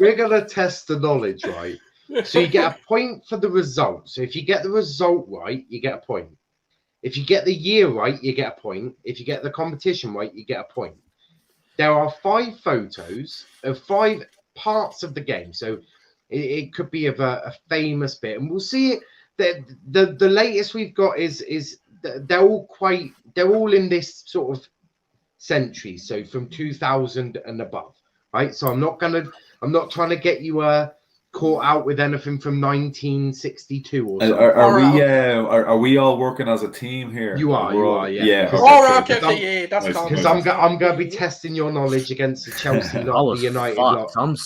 we're gonna test the knowledge, right? So you get a point for the result. So if you get the result right, you get a point. If you get the year right, you get a point. If you get the competition right, you get a point. There are 5 photos of 5 parts of the game. So it could be of a famous bit, and we'll see it. The latest we've got is they're all in this sort of century, so from 2000 and above, right? So I'm not trying to get you caught out with anything from 1962 or something. Are we all working as a team here? You are, yeah. All right, okay, that's because I'm going to be testing your knowledge against the Chelsea lot, the United lot. I'm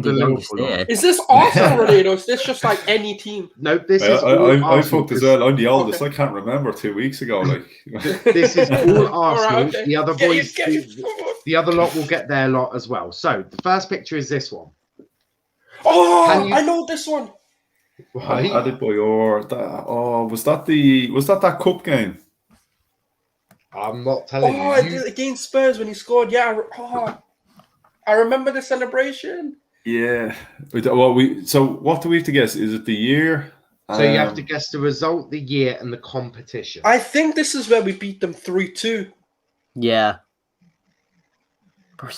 the youngest here. Is this Arsenal related, or is this just like any team? No, this is I fucked as well. I'm the oldest. I can't remember 2 weeks ago. Like this is all Arsenal. Right, okay. The other boys, the other lot will get their lot as well. So the first picture is this one. Oh, I know this one. Right. Was that cup game? I'm not telling you. I did against Spurs when he scored. Yeah. I remember the celebration. Yeah. So what do we have to guess? Is it the year? So you have to guess the result, the year, and the competition. I think this is where we beat them 3-2. Yeah. It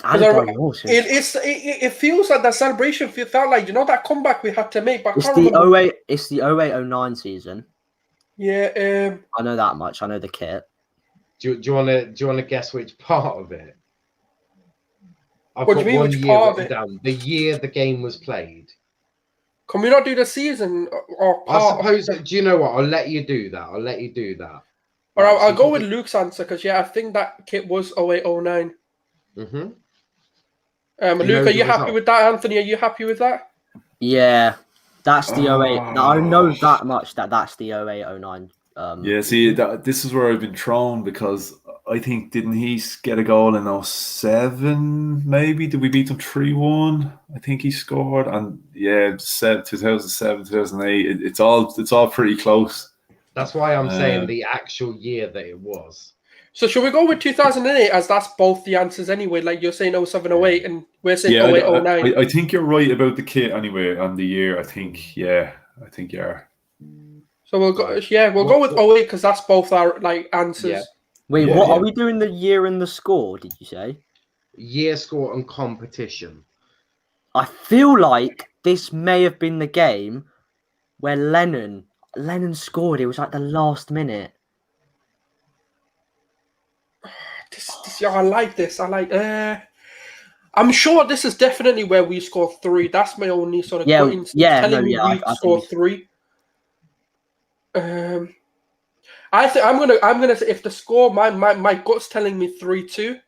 feels like that celebration felt like, that comeback we had to make. But it's the 08-09 season. Yeah. I know that much. I know the kit. Do you want to guess which part of it? What do you mean, which part of it? Down. The year the game was played. Can we not do the season or part? I suppose. Do you know what? I'll let you do that. Or I'll go with Luke's answer because I think that kit was 08-09. Mm-hmm. Luke, are you happy with that? Anthony, are you happy with that? Yeah, that's the 08. I know that much that's the 08-09. Yeah, see, this is where I've been thrown because I think didn't he get a goal in 07? Maybe did we beat them 3-1? I think he scored, and 2007, 2008. It's all pretty close. That's why I'm saying the actual year that it was. So should we go with 2008 as that's both the answers anyway? Like you're saying 07-08 and we're saying 08-09. I think you're right about the kit anyway and the year. I think you are. So we'll go with 08 because that's both our answers. Yeah. Wait, what are we doing? The year and the score? Did you say? Year, score, and competition. I feel like this may have been the game where Lennon scored. It was like the last minute. I like this. I'm sure this is definitely where we scored 3. That's my only sort of telling me we scored 3. I think I'm gonna say if the score my gut's telling me 3-2.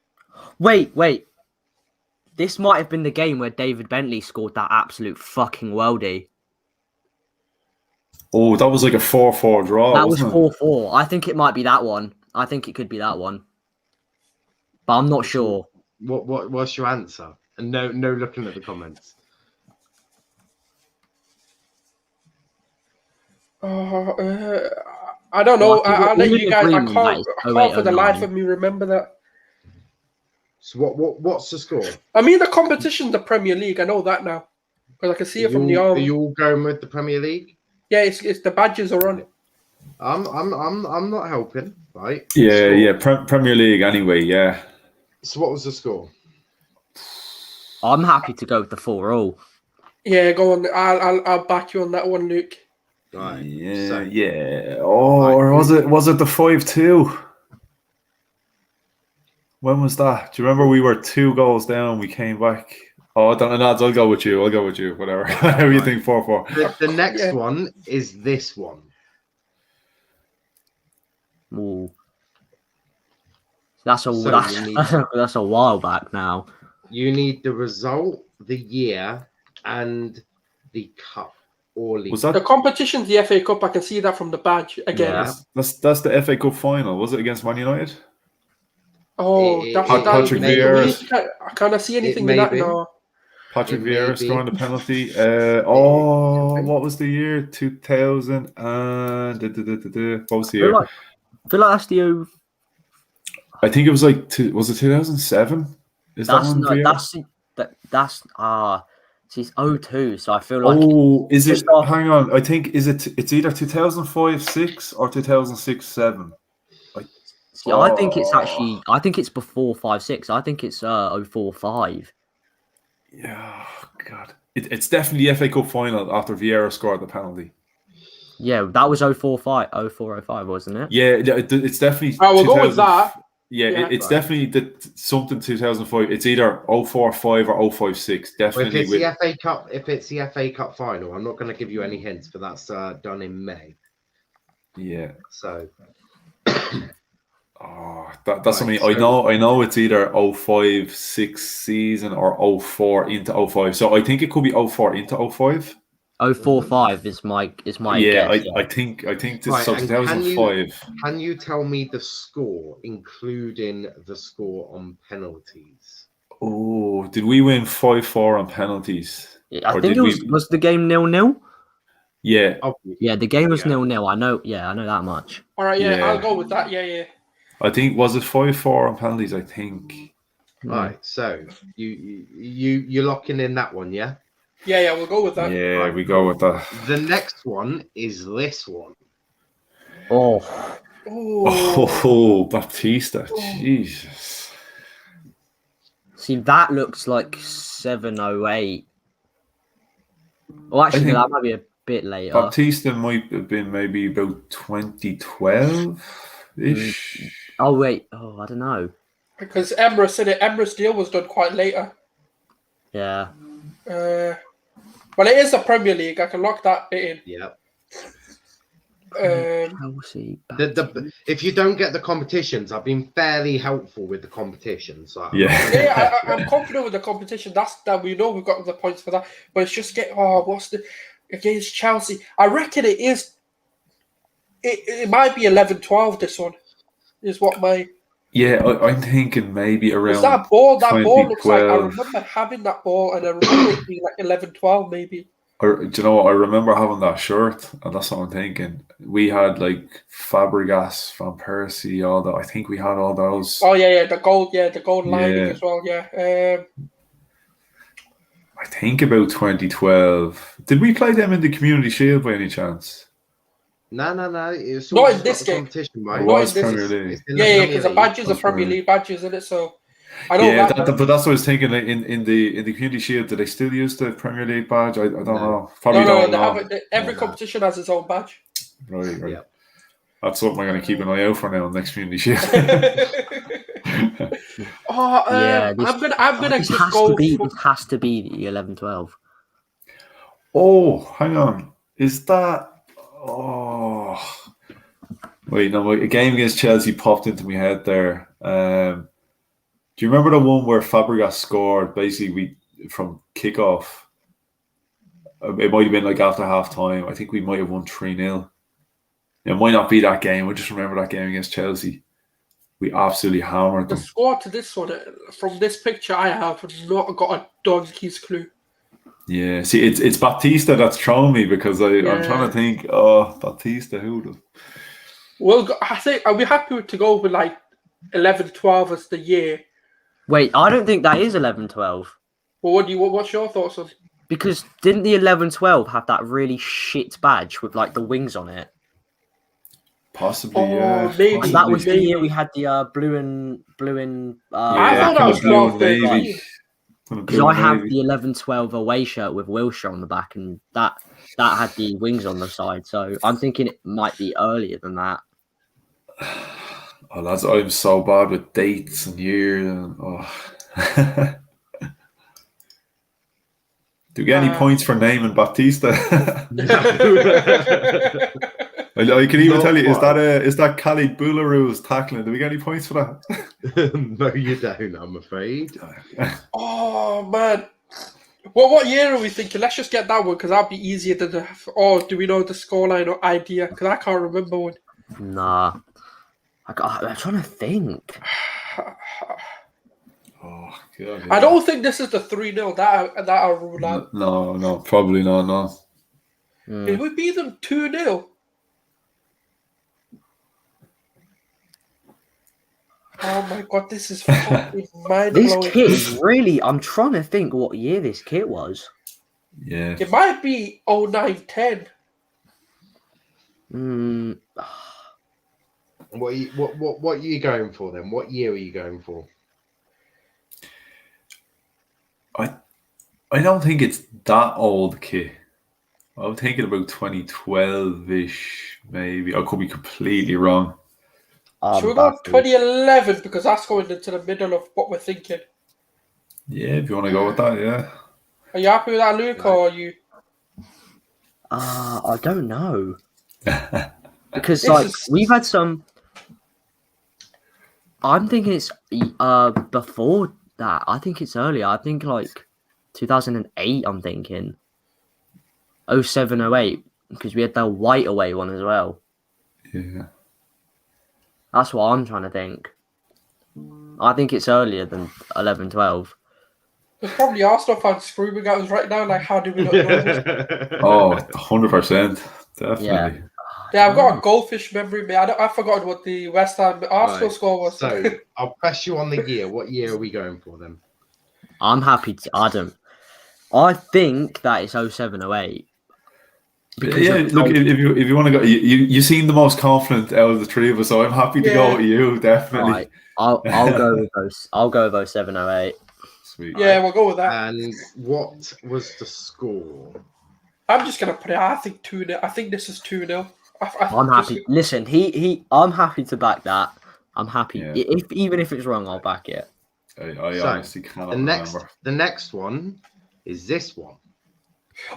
Wait. This might have been the game where David Bentley scored that absolute fucking worldie. Oh, that was like a 4-4 draw. That was 4-4. I think it might be that one. I think it could be that one. But I'm not sure. What's your answer? And no looking at the comments. I don't know. I'll let you guys. I can't for the life of me remember that. So what's the score? I mean, the competition's the Premier League. I know that now because I can see it from the arm. Are you all going with the Premier League? Yeah, it's the badges are on it. I'm not helping, right? Yeah. Premier League anyway. Yeah. So what was the score? I'm happy to go with the 4-4. Yeah, go on. I'll back you on that one, Luke. Right. Yeah. Or was it the 5-2? When was that? Do you remember we were 2 goals down? We came back. Oh, I don't know. I'll go with you. Whatever. How do you think 4-4? The next one is this one. Ooh. That's a while back now. You need the result, the year, and the cup or league. Was that The competition's the FA Cup. I can see that from the badge again. Yeah. that's the FA Cup final? Was it against Man United? Oh, that's It- Patrick it- Vieira. I can't see anything may in that be. now. Patrick It may Vieira be. scoring the penalty. It- What was the year? 2000 and what was the I year? feel like that's the I think it was like was it 2007? Is that that's one? no, Vieira? that's she's 02, so I feel like Oh, is it? just off- Hang on. I think it's either 2005-06 or 2006-07. see, I think it's before 5-6. I think it's 04-05. Yeah, God. It's definitely the FA Cup final after Vieira scored the penalty. Yeah, that was 04-05, wasn't it? Yeah, it's definitely. Oh, we'll go with that. Yeah, Yeah. it's definitely something 2005. It's either 04-05 or 05-06. Well, Definitely. if it's the FA Cup final, I'm not going to give you any hints, but that's done in May. Yeah. So Oh, that's Right, something I know it's either 05-06 season or 04 into 05. So I think it could be 04 into 05. 045 is my Yeah, guess. I think this Right, so and 2005. can you tell me the score, including the score on penalties? Oh, did we win 5-4 on penalties? I Or think did it was the game 0-0? Yeah, Yeah, the game was Yeah. 0-0. I know that much. All right, yeah, Yeah. I'll go with that. Yeah. I think was it 5-4 on penalties. I think. Right, so you're locking in that one, yeah? Yeah, we'll go with that. Yeah, Right. we go with that. The next one is this one. Oh, Oh, Baptista, Jesus. see, that looks like 708. Well, actually, think- that might be a bit later. Baptista might have been maybe about 2012-ish. Oh wait, I don't know. because Emirates said it. Emirates deal was done quite later. Yeah, But it is the Premier League. I can lock that bit Yeah. in. Chelsea. If you don't get the competitions, I've been fairly helpful with the competitions. So Yeah. I'm confident with the competition. That we know we've got the points for that. But it's just what's the against Chelsea? I reckon it is. It might be 11-12. This one is what my. Yeah, I'm thinking maybe around. That ball looks like I 2012. remember having that ball, and I remember it being like 11-12 maybe. Or, do you know what? I remember having that shirt, and that's what I'm thinking. We had like Fabregas, Van Persie, all that. I think we had all those. Oh yeah, the gold lining Yeah. as well. Yeah. I think about 2012. Did we play them in the Community Shield by any chance? No. It's Not all in just this got the game. competition, It right? was this Premier is- League. It's in the Yeah, Premier because the League. badges are That's Premier right. League badges, isn't it? So I know Yeah, that. but that's what I was thinking. In the Community Shield, do they still use the Premier League badge? I don't know. Probably No, don't they know. have it. Every No. competition has its own badge. Right. Yeah. That's something I'm going to keep an eye out for now. Next Community Shield. Yeah, I'm gonna this just has go. to be. for- This has to be the 11-12. Oh, hang on. Is that? Oh, wait. No, a game against Chelsea popped into my head there. Do you remember the one where Fabregas scored basically from kickoff? It might have been like after half time. I think we might have won 3-0. It might not be that game. I just remember that game against Chelsea. We absolutely hammered The them. score to this one, from this picture I have, not got a donkey's clue. Yeah, see, it's Baptista that's thrown me because I'm trying to think. Oh, Baptista, who the? Well, I think I'll be happy to go with like 11-12 as the year. Wait, I don't think that is 11-12. Well, what's your thoughts on? Because didn't the 11-12 have that really shit badge with like the wings on it? Possibly, Oh, yeah. maybe. And that was the Maybe. year we had the blue and I thought that kind was of blue and 12-13. navy. Kind of because blue I and have navy. the 11-12 away shirt with Wilshere on the back, and that had the wings on the side. So I'm thinking it might be earlier than that. Oh, lads, I'm so bad with dates and years. And, oh. Do we get any points for naming Baptista? I can even Not tell you, quite. is that Khalid Boularouz tackling? Do we get any points for that? No, you don't. I'm afraid. Oh man, What year are we thinking? Let's just get that one because that'd be easier than the. Or do we know the scoreline or idea? Because I can't remember one. Nah. I'm trying to think. Oh, God. I don't think this is the 3-0 that I ruled out. No, probably not. No. It would be them 2-0. Oh my god, this is fucking mind This blowing. kit is really. I'm trying to think what year this kit was. Yeah. It might be 09-10. What are you going for then? What year are you going for? I don't think it's that old kit. I'm thinking about 2012-ish, maybe. I could be completely wrong. Should we go 2011 because that's going into the middle of what we're thinking? Yeah, if you want to go with that, yeah. Are you happy with that, Luke, or are you? I don't know. Because This we've had some. I'm thinking it's before that. I think it's earlier. I think 2008. I'm thinking 07, 08 because we had the white away one as well. Yeah. That's what I'm trying to think. I think it's earlier than 11, 12. There's probably Arsenal fans screaming at us right now, like, how do we not know this? Oh, 100%. Definitely. Yeah, I've got a goldfish memory, man. I've forgotten what the West Ham Arsenal score was. So I'll press you on the year. What year are we going for then? I'm happy to. I think that it's 07, 08. Yeah, look, if you want to go, you seem the most confident out of the three of us, so I'm happy to go with you, definitely. Right. I'll go with those. I'll go with 07, 08. Sweet. Yeah, we'll go with that. And what was the score? I'm just gonna put it. I think 2-0. I think this is 2-0. I'm happy. Listen, I'm happy to back that. I'm happy. Yeah. Even if it's wrong, I'll back it. I honestly cannot remember. The next one is this one.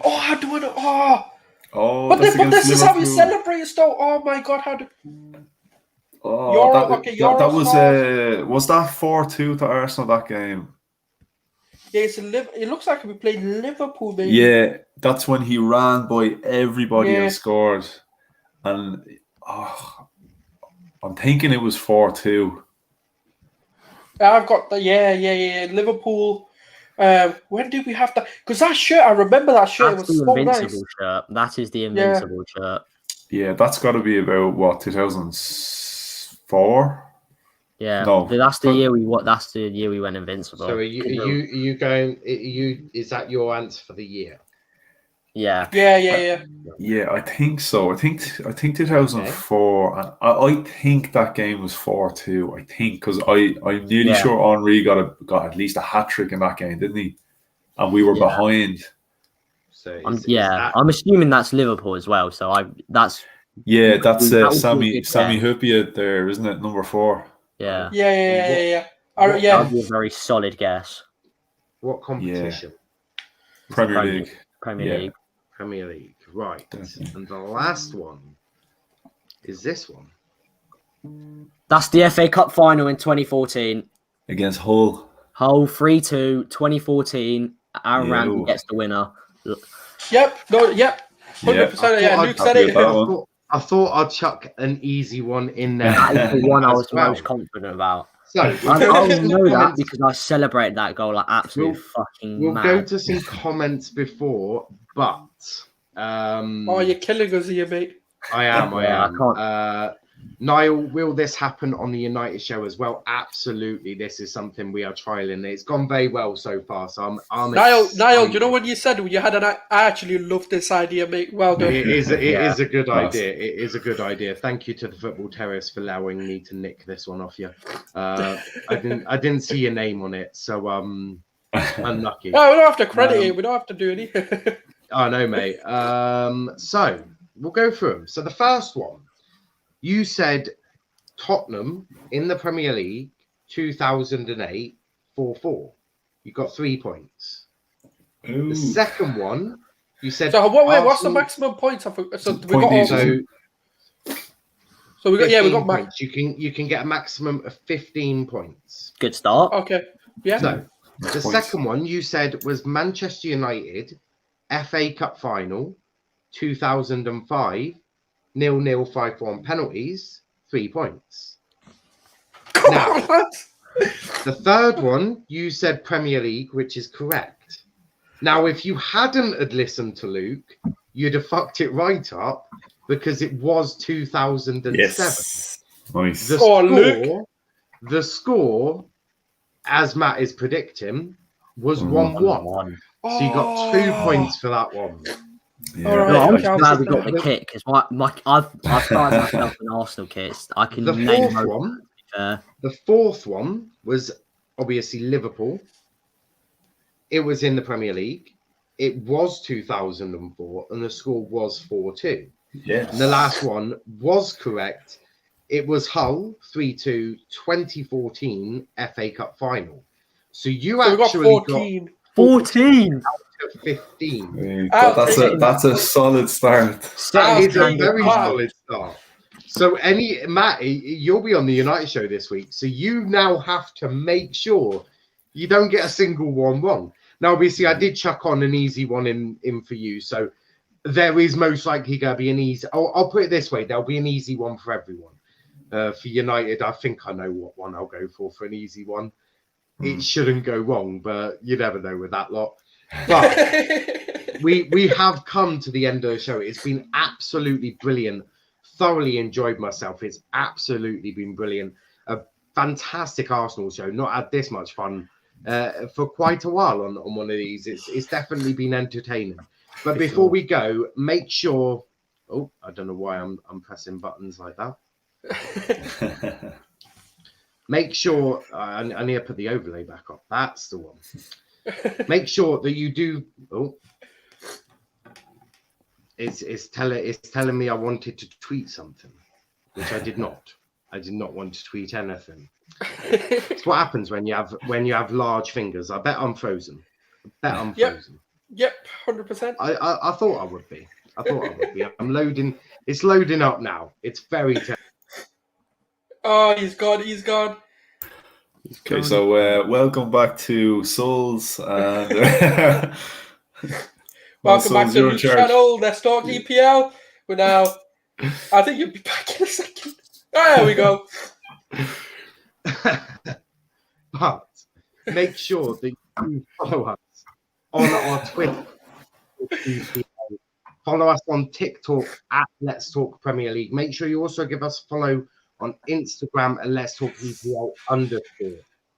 Oh, how do I know? Oh, but this is how we Liverpool. celebrate stuff. Oh my god, how do? Oh, that was was that 4-2 to Arsenal that game? Yeah, it looks like we played Liverpool, maybe. Yeah, that's when he ran by everybody and scored. And I'm thinking it was 4-2. I've got the Liverpool. When did we have that? Because that shirt, I remember that shirt. That's it was the so Invincible nice. shirt. That is the Invincible shirt. Yeah, that's got to be about what 2004. Yeah, no, that's the year we That's the year we went invincible. So are you going? Is that your answer for the year? Yeah. Yeah, I think so. I think 2004. And I think that game was 4-2. I think because I'm nearly sure Henry got at least a hat trick in that game, didn't he? And we were behind. So I'm assuming that's Liverpool as well. So that's Sammy Hupia there, isn't it? Number 4. Yeah. That would be a very solid guess. What competition? Premier League. Premier League, right. Definitely. And the last one is this one. That's the FA Cup final in 2014. Against Hull. Hull 3-2, 2014. Aaron Ramsey gets the winner. Yep. 100%. Yeah, Luke said it. I thought I'd chuck an easy one in there. That is the one I was most confident about. So I know that because I celebrated that goal like absolute fucking We'll mad. go to some comments before, but you're killing us here, mate. I am. I can't. Niall, will this happen on the United show as well? Absolutely. This is something we are trialing. It's gone very well so far. So I'm Niall, you know when you said you had I actually love this idea, mate. Well done. It is a good idea. It is a good idea. Thank you to the Football Terrace for allowing me to nick this one off you. I didn't see your name on it, so unlucky. No, we don't have to credit it. We don't have to do anything. I know, mate. So we'll go through them. So the first one. You said Tottenham in the Premier League 2008 4-4. You got 3 points. Ooh. The second one, you said. So what's the maximum points? So we got points. You can get a maximum of 15 points. Good start. Okay. Yeah. So The second one you said was Manchester United FA Cup final 2005 0-0 5-1 penalties 3 points. Now, the third one you said Premier League, which is correct. Now, if you hadn't had listened to Luke, you'd have fucked it right up because it was 2007. Yes. Nice. The score, as Matt is predicting, was 1-1. So you got 2 points for that one. Yeah. All right, I'm just glad we got the kit because I've started myself an Arsenal kit. I can The name fourth one. The fourth one was obviously Liverpool. It was in the Premier League. It was 2004, and the score was 4-2. Yes. And the last one was correct. It was Hull 3-2 2014 FA Cup final. So you actually got 14. out of 15. That's a solid start. That is a very solid start. So Matt, you'll be on the United show this week. So you now have to make sure you don't get a single one wrong. Now, obviously, I did chuck on an easy one in for you. So there is most likely going to be an easy. I'll put it this way: there'll be an easy one for everyone. For United, I think I know what one I'll go for an easy one. It shouldn't go wrong, but you never know with that lot. But we have come to the end of the show. It's been absolutely brilliant. Thoroughly enjoyed myself. It's absolutely been brilliant. A fantastic Arsenal show. Not had this much fun for quite a while on one of these. It's definitely been entertaining. But before we go, make sure. Oh, I don't know why I'm pressing buttons like that. Make sure I need to put the overlay back up. That's the one. Make sure that you do. Oh, it's telling me I wanted to tweet something, which I did not. I did not want to tweet anything. It's what happens when you have large fingers. I bet I'm frozen. Frozen. Yep, 100%. I thought I would be. I'm loading. It's loading up now. It's very terrible. Oh, he's gone. Okay, so welcome back to Sulz. And welcome back to the channel. Let's talk EPL. But now, I think you'll be back in a second. Oh, there we go. But make sure that you follow us on our Twitter. Follow us on TikTok at Let's Talk Premier League. Make sure you also give us a follow on Instagram at Let's Talk EPL _.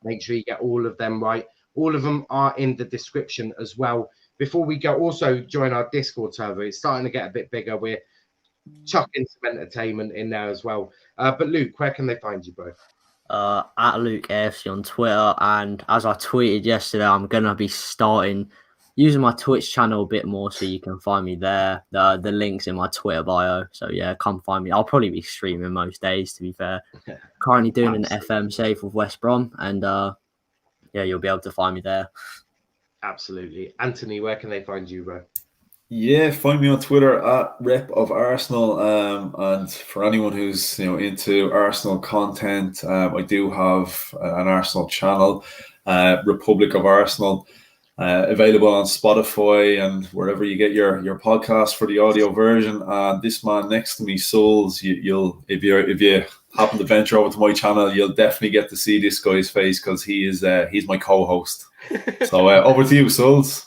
Make sure you get all of them right. All of them are in the description as well. Before we go, also join our Discord server. It's starting to get a bit bigger. We're chucking some entertainment in there as well. But Luke, where can they find you, bro? At Luke AFC on Twitter. And as I tweeted yesterday, I'm going to be starting using my Twitch channel a bit more, so you can find me there. The link's in my Twitter bio. So yeah, come find me. I'll probably be streaming most days, to be fair. Currently doing an FM save with West Brom, and yeah, you'll be able to find me there. Absolutely. Anthony, where can they find you, bro? Yeah, find me on Twitter at Rep of Arsenal. And for anyone who's into Arsenal content, I do have an Arsenal channel, Republic of Arsenal. Available on Spotify and wherever you get your podcast for the audio version. And this man next to me, Sulz, if you happen to venture over to my channel, you'll definitely get to see this guy's face because he's my co-host. So over to you, Sulz.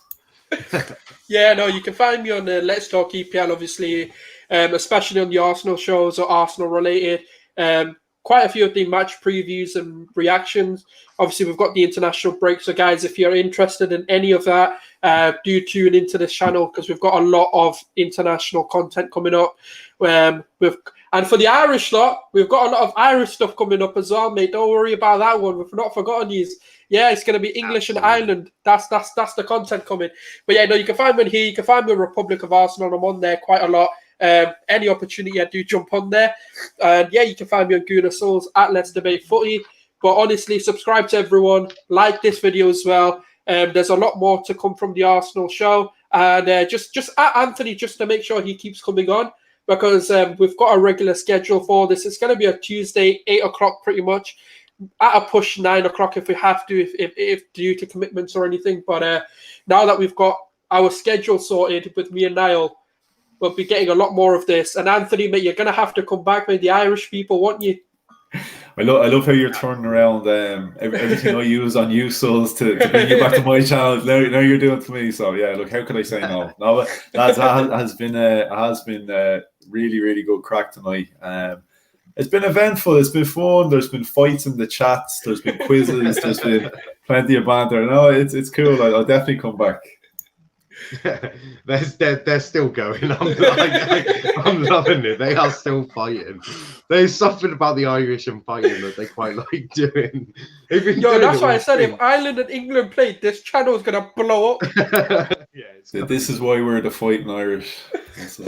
Yeah, no, you can find me on Let's Talk EPL, obviously, especially on the Arsenal shows or Arsenal related. Quite a few of the match previews and reactions. Obviously, we've got the international break. So, guys, if you're interested in any of that, do tune into this channel because we've got a lot of international content coming up. And for the Irish lot, we've got a lot of Irish stuff coming up as well, mate. Don't worry about that one. We've not forgotten you. Yeah, it's going to be English and Ireland. That's the content coming. But yeah, no, you can find me here. You can find me on Republic of Arsenal. I'm on there quite a lot. Any opportunity, I do jump on there. And yeah, you can find me on Gooner Souls at Let's Debate Footy. But honestly, subscribe to everyone. Like this video as well. There's a lot more to come from the Arsenal show. And just at Anthony, just to make sure he keeps coming on. Because we've got a regular schedule for this. It's going to be a Tuesday, 8 o'clock pretty much. at a push 9 o'clock if we have to, if due to commitments or anything. But now that we've got our schedule sorted with me and Niall, we'll be getting a lot more of this. And Anthony, mate, you're going to have to come back with the Irish people, won't you? I love how you're turning around everything I use on you, Sulz, to bring you back to my channel. Now you're doing it to me. So yeah, look, how could I say no? No, lads, that has been really, really good crack tonight. It's been eventful. It's been fun. There's been fights in the chats. There's been quizzes. There's been plenty of banter. No, it's cool. I'll definitely come back. They're still going. I'm loving it. They are still fighting. There's something about the Irish and fighting that they quite like doing. That's why I said if Ireland and England played, this channel is gonna blow up. This is why we're the fighting Irish. This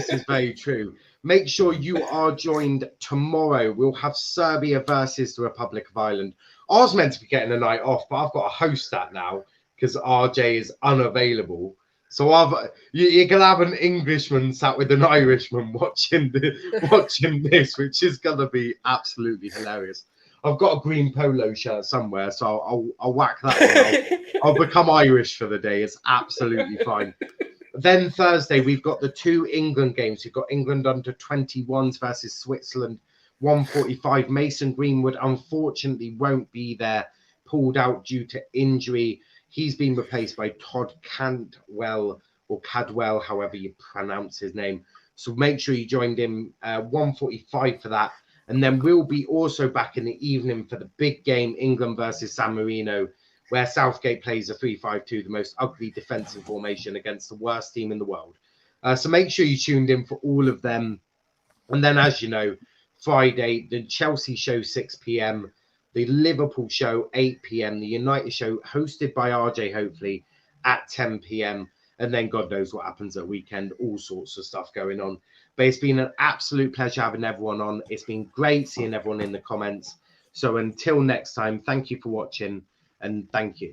is very true. Make sure you are joined tomorrow. We'll have Serbia versus the Republic of Ireland. I was meant to be getting a night off, but I've got to host that now because RJ is unavailable. So you're gonna have an Englishman sat with an Irishman watching this, which is gonna be absolutely hilarious. I've got a green polo shirt somewhere, so I'll whack that one. I'll become Irish for the day. It's absolutely fine. Then Thursday we've got the 2 England games. We've got England under 21s versus Switzerland, 1:45. Mason Greenwood unfortunately won't be there, pulled out due to injury. He's been replaced by Todd Cantwell or Cadwell, however you pronounce his name. So make sure you joined him 1:45 for that. And then we'll be also back in the evening for the big game, England versus San Marino, where Southgate plays a 3-5-2, the most ugly defensive formation against the worst team in the world. So make sure you tuned in for all of them. And then, as you know, Friday, the Chelsea show 6 p.m., the Liverpool show 8 p.m, the United show hosted by RJ, hopefully, at 10 p.m. And then God knows what happens at weekend, all sorts of stuff going on. But it's been an absolute pleasure having everyone on. It's been great seeing everyone in the comments. So until next time, thank you for watching and thank you.